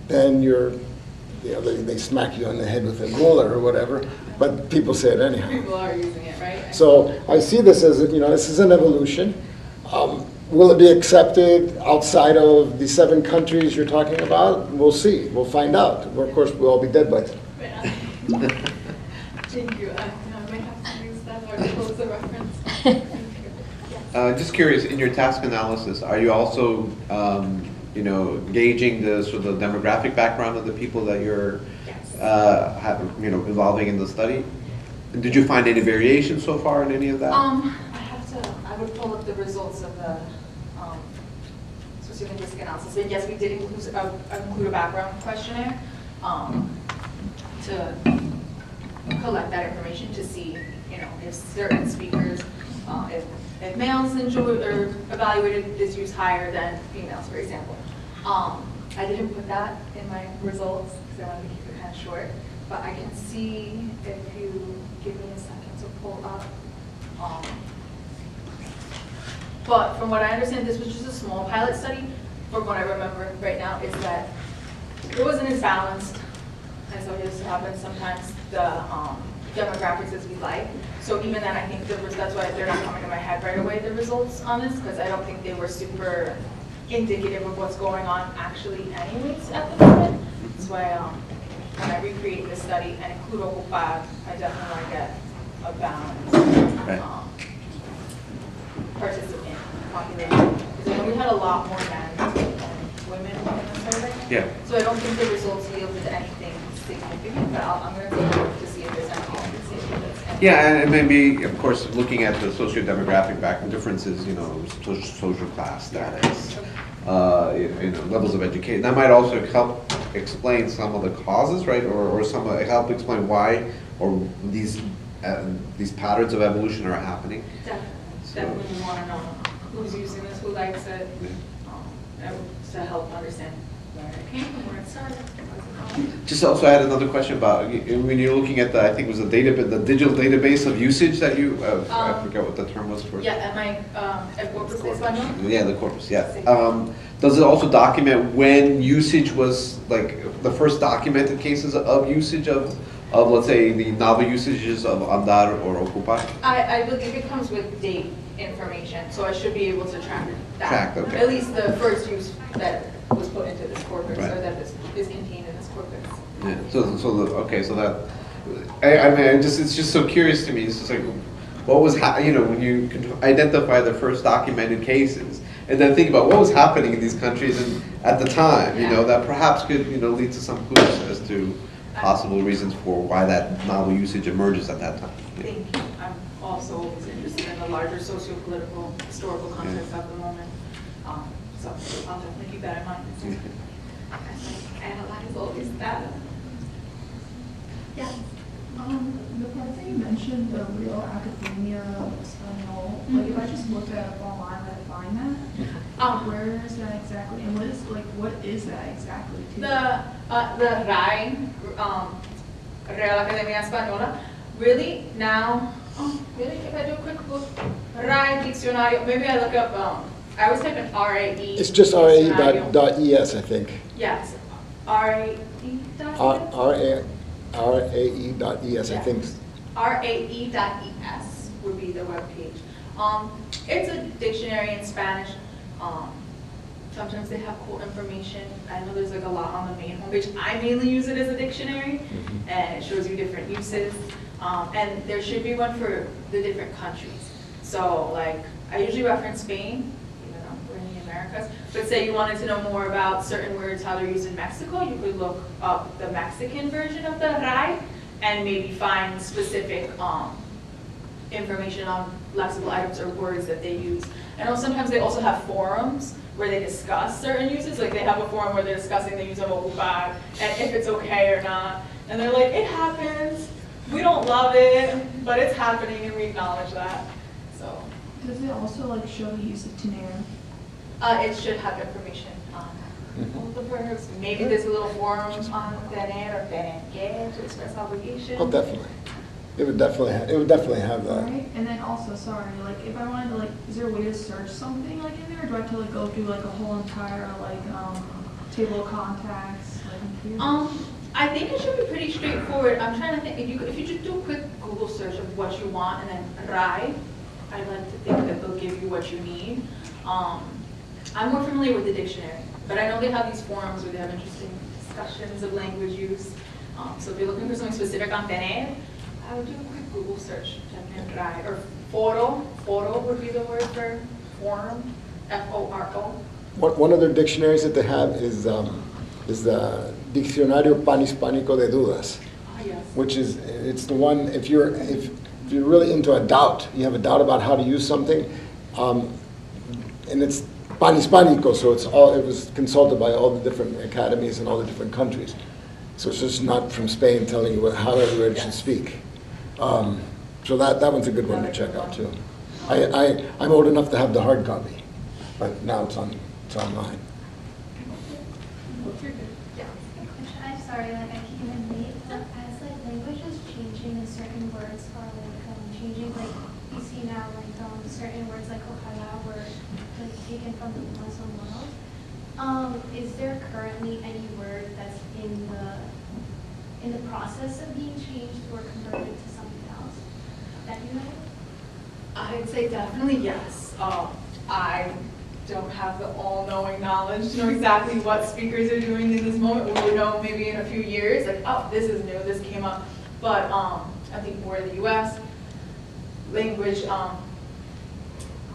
then you're, you know, they smack you on the head with a ruler or whatever, but people say it anyhow. People are using it, right? So I see this as, you know, this is an evolution. Will it be accepted outside of the 7 countries you're talking about? We'll see. We'll find out. Of course, we'll all be dead by then. Thank you. I might have to use that or close the reference. Thank you. Just curious, in your task analysis, are you also, you know, gauging the sort of demographic background of the people that you're, involving in the study? And did you find any variation so far in any of that? I would pull up the results of the sociolinguistic analysis. And yes, we did include a background questionnaire to collect that information to see, you know, if certain speakers, if males enjoy or evaluated this use higher than females, for example. I didn't put that in my results because I wanted to keep it kind of short, but I can see if you give me a second to pull up. But from what I understand, this was just a small pilot study. From what I remember right now is that it wasn't as balanced as always happens sometimes. The demographics as we like. So even then, I think that's why they're not coming to my head right away, the results on this, because I don't think they were super indicative of what's going on actually anyways at the moment. That's why when I recreate this study and include ocupar, I definitely want to get a balanced participant population. Because I know we had a lot more men than women in the survey. Yeah. So I don't think the results yielded anything significant, but I'm going to take a look to see if there's anything I can see if there's anything. Yeah, and maybe, of course, looking at the socio-demographic background differences, you know, social class status, you know, levels of education. That might also help explain some of the causes, right? Or help explain why or these patterns of evolution are happening. Definitely we want to know who's using this, who likes it, to help understand where it came from, where it started. Just also add another question about when you're looking at the digital database of usage that you I forget what the term was for. Yeah, am I at corpus de español? Yeah, the corpus. Yeah. Does it also document when usage was like the first documented cases of usage of let's say the novel usages of andar or ocupar? I believe it comes with date information, so I should be able to track that. Track, okay. At least the first use that was put into this corpus, Right. or that is contained in this corpus. Yeah. So that I mean, it's just so curious to me. It's just like what was when you can identify the first documented cases, and then think about what was happening in these countries and at the time. You know, that perhaps could lead to some clues as to possible reasons for why that novel usage emerges at that time. Thank you. I'm also always interested in the larger socio-political, historical context of the moment. So I'll definitely keep that in mind. I analyze all this data. Yeah. The part that you mentioned, the real academia Espanol, like if I just look that up online, I find that. Where is that exactly? And what is that exactly? Too? The RAI, Real Academia Española, really now, really if I do a quick look, RAI Diccionario, maybe I look up, I always type in RAE. It's just RAE.es, I think. Yes, RAE.es. RAE.es, I think. RAE.es would be the web page. It's a dictionary in Spanish. Sometimes they have cool information. I know there's like a lot on the main homepage. I mainly use it as a dictionary, and it shows you different uses. And there should be one for the different countries. So like, I usually reference Spain, even though we're in the Americas. But say you wanted to know more about certain words, how they're used in Mexico, you could look up the Mexican version of the RAI and maybe find specific information on lexical items or words that they use. I know sometimes they also have forums where they discuss certain uses. Like they have a forum where they're discussing the use of ocupar and if it's okay or not. And they're like, it happens. We don't love it, but it's happening and we acknowledge that. So. Does it also like show the use of tener? It should have information on all the verbs. Maybe there's a little forum on tener or tener to express obligation. Oh, definitely. It would definitely have that. Right. And then also, sorry, like if I wanted to like, is there a way to search something like in there, or do I have to like go through like a whole entire like table of contacts? Like, I think it should be pretty straightforward. I'm trying to think, if you just do a quick Google search of what you want and then RAI, I'd like to think that they'll give you what you need. I'm more familiar with the dictionary, but I know they have these forums where they have interesting discussions of language use. So if you're looking for something specific on tener, I would do a quick Google search, type in RAI, or foro. Foro would be the word for forum, F-O-R-O. One of their dictionaries that they have is the Diccionario Panhispánico de Dudas, Yes. which is, it's the one, if you're really into a doubt, you have a doubt about how to use something, and it's Panhispánico, so it was consulted by all the different academies in all the different countries. So it's just not from Spain telling you how everybody should speak. So that one's a good one to check out too. I'm old enough to have the hard copy, but now it's online. I'm sorry, like I came in late, but as like language is changing and certain words are like changing, like you see now like certain words like ojalá were like taken from the Muslim world. Is there currently any word that's in the process of being changed or converted to something that you know? I'd say definitely yes. I don't have the all-knowing knowledge to know exactly what speakers are doing in this moment. We would know maybe in a few years, like, oh, this is new, this came up. But I think we're in the U.S. language,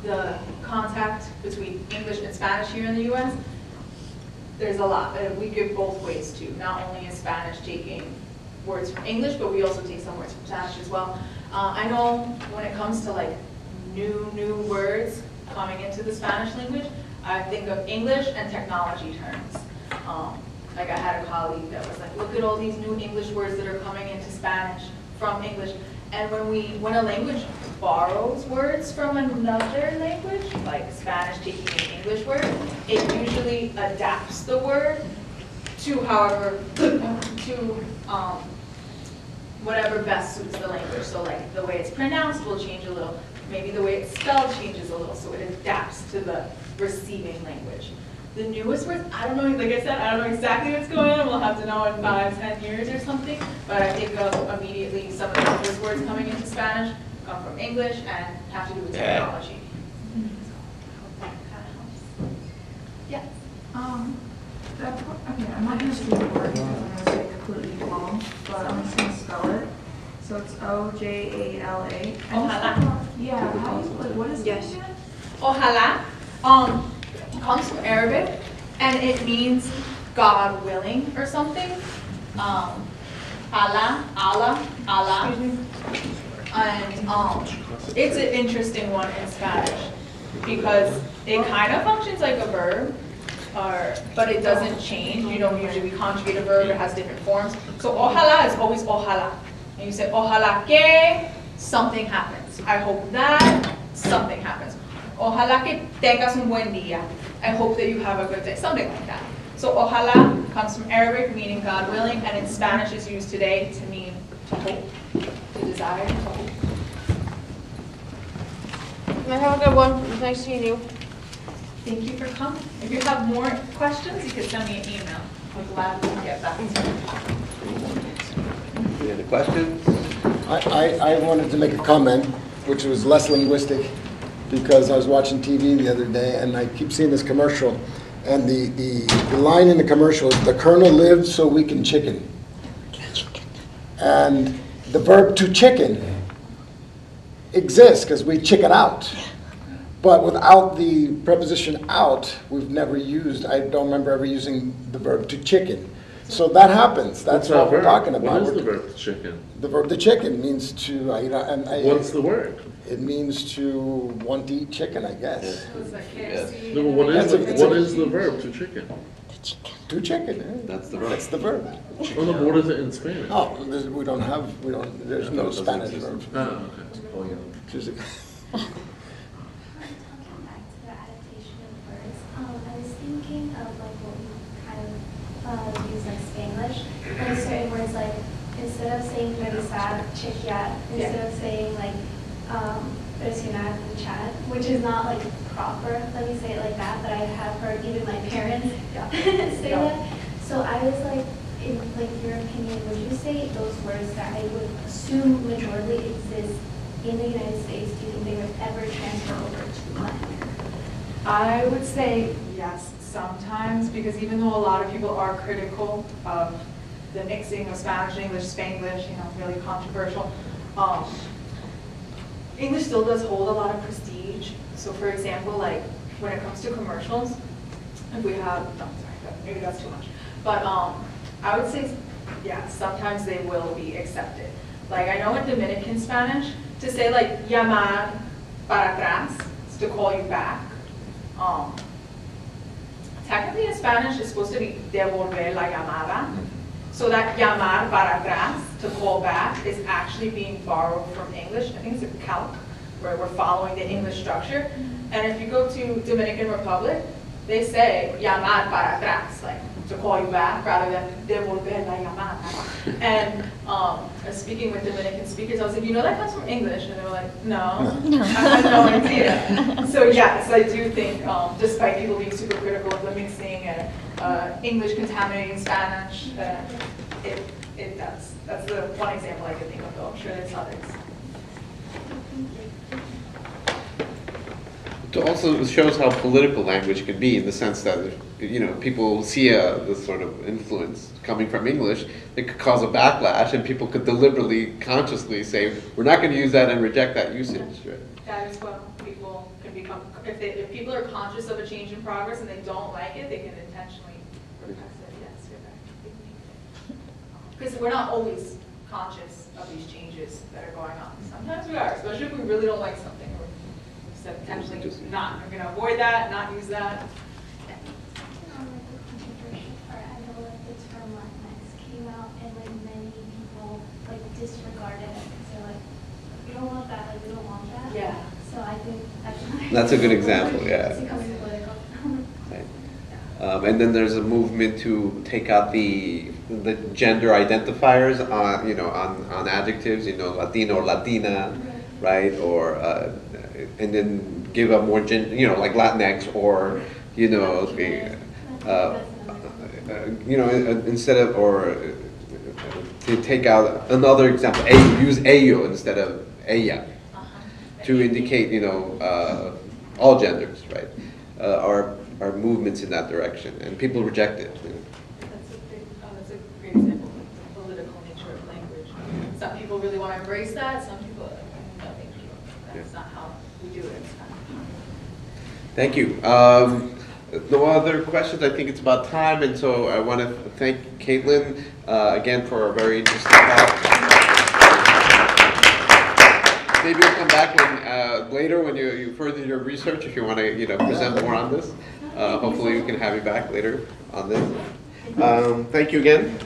the contact between English and Spanish here in the U.S., there's a lot. We give both ways too. Not only is Spanish taking words from English, but we also take some words from Spanish as well. I know when it comes to like new words coming into the Spanish language, I think of English and technology terms. Like I had a colleague that was like, look at all these new English words that are coming into Spanish from English. And when a language borrows words from another language, like Spanish taking an English word, it usually adapts the word to whatever best suits the language. So like the way it's pronounced will change a little. Maybe the way it's spelled changes a little, so it adapts to the receiving language. The newest words, I don't know, like I said, I don't know exactly what's going on. We'll have to know in 5-10 years or something. But I think of immediately some of the newest words coming into Spanish come from English and have to do with technology. So I hope that kind of helps. Yeah. Okay, I'm not gonna say the word because I'm gonna say it completely wrong, but I'm just gonna spell it. So it's O-J-A-L-A. Ojalá. Yeah, what is Yes. it again? Ojalá comes from Arabic, and it means God willing or something. Allah, and it's an interesting one in Spanish because it kind of functions like a verb, but it doesn't change. You don't usually conjugate a verb; it has different forms. So ojalá is always ojalá, and you say ojalá que something happens. I hope that something happens. Ojalá que tengas un buen día. I hope that you have a good day, something like that. So ojalá comes from Arabic, meaning God willing, and in Spanish is used today to mean to hope, to desire, to hope. Have a good one. It was nice seeing you. Thank you for coming. If you have more questions, you can send me an email. I'll gladly get back to you. Any other questions? I wanted to make a comment, which was less linguistic, because I was watching TV the other day and I keep seeing this commercial, and the line in the commercial is, the Colonel lived so we can chicken. And the verb to chicken exists because we chicken out. But without the preposition out, we've never used, I don't remember ever using the verb to chicken. So that happens. That's what we're talking about. What is the verb to chicken? The verb to chicken means to, What's the word? it means to want to eat chicken, I guess. So it's like KFC. No, but what That's is the verb to chicken? To chicken, eh? That's the verb. That's the verb. Oh, no, but what is it in Spanish? Oh, there's no Spanish verb. Oh, okay. Just- Talking back to the adaptation of words, I was thinking of like what we kind of use like Spanglish, like certain words like instead of saying revisar, chequear, instead of saying like presionar and chat, which is not like proper, let me say it like that, but I have heard even my parents say that. So I was like, in like your opinion, would you say those words that I would assume majorly exist in the United States, do you think they would ever transfer over to Latin America? I would say yes, sometimes, because even though a lot of people are critical of the mixing of Spanish, English, Spanglish, really controversial, English still does hold a lot of prestige. So for example, like when it comes to commercials, if we have, no, sorry, maybe that's too much. But I would say, yeah, sometimes they will be accepted. Like I know in Dominican Spanish, to say like llamar para atrás, is to call you back. Technically in Spanish, it's supposed to be devolver la llamada. So that llamar para atrás, to call back, is actually being borrowed from English. I think it's a calc, where we're following the English structure. And if you go to Dominican Republic, they say llamar para atrás, like to call you back, rather than devolver la llamada. And speaking with Dominican speakers, I was like, you know that comes from English? And they were like, no, I had no idea. So yes, I do think, despite people being super critical of the mixing and English contaminating Spanish, it does. That's the one example I could think of, though. I'm sure there's others. It also shows how political language can be in the sense that, you know, people see this sort of influence coming from English, it could cause a backlash, and people could deliberately, consciously say, we're not going to use that and reject that usage. Right? That is when people can become, if people are conscious of a change in progress and they don't like it, they can intentionally protest it, yes, you're right. Because we're not always conscious of these changes that are going on. Sometimes we are, especially if we really don't like something. We're potentially not, we're going to avoid that, not use that. On like the controversial part, I know like the term Latinx came out and like many people like disregarded it because they're like, we don't want that, like we don't want that. Yeah. So I think That's a good example, yeah. It's becoming political. Right. And then there's a movement to take out the gender identifiers on, you know, on adjectives, you know, Latino or Latina, right? Or and then give a more you know, like Latinx or, you know, instead of, or to take out another example, use ello instead of ella, to indicate, you know, all genders, right? Are movements in that direction, and people reject it. You know. That's a great example of the political nature of language. Some people really want to embrace that, some people, no, thank you. That's not how we do it. It's not. Thank you. No other questions. I think it's about time, and so I want to thank Caitlin again for a very interesting talk. Maybe you'll come back when later when you further your research if you want to, you know, present more on this. Hopefully we can have you back later on this. Thank you again.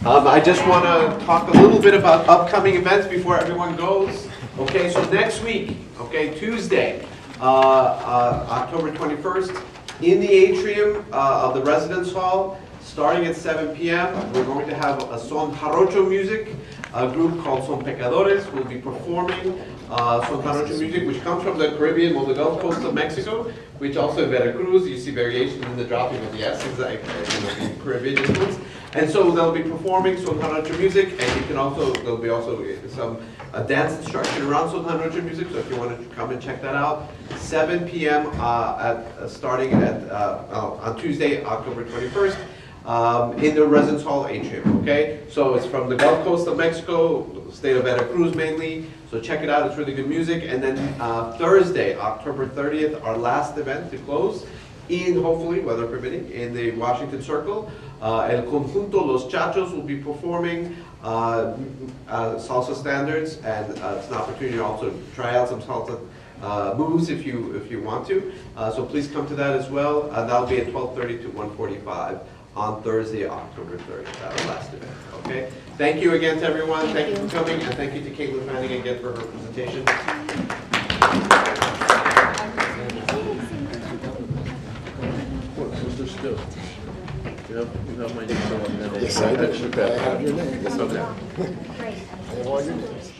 I just want to talk a little bit about upcoming events before everyone goes. Okay, so next week, okay, Tuesday, October 21st, in the atrium of the residence hall, starting at 7 p.m., we're going to have a son jarocho music. A group called Son Pecadores will be performing son jarocho music, which comes from the Caribbean, well, the Gulf Coast of Mexico, which also in Veracruz, you see variations in the dropping of the S's, like, you know, Caribbean influence. And so they'll be performing son jarocho music, and you can also, there'll be also some dance instruction around son jarocho music, so if you want to come and check that out, 7 p.m. Starting at on Tuesday, October 21st. In the residence hall atrium, okay? So it's from the Gulf Coast of Mexico, state of Veracruz mainly, so check it out, it's really good music. And then Thursday, October 30th, our last event to close, in, hopefully, weather permitting, in the Washington Circle. El Conjunto Los Chachos will be performing salsa standards, and it's an opportunity to also try out some salsa moves if you want to. So please come to that as well. That'll be at 12:30 to 1:45. On Thursday, October 3rd, our last event, okay? Thank you again to everyone. Thank you for coming, and thank you to Caitlin Fanning again for her presentation. What, Sister Stu? You have my name. Yes, I do. I have your name. Yes, I do. Okay. I have all your names.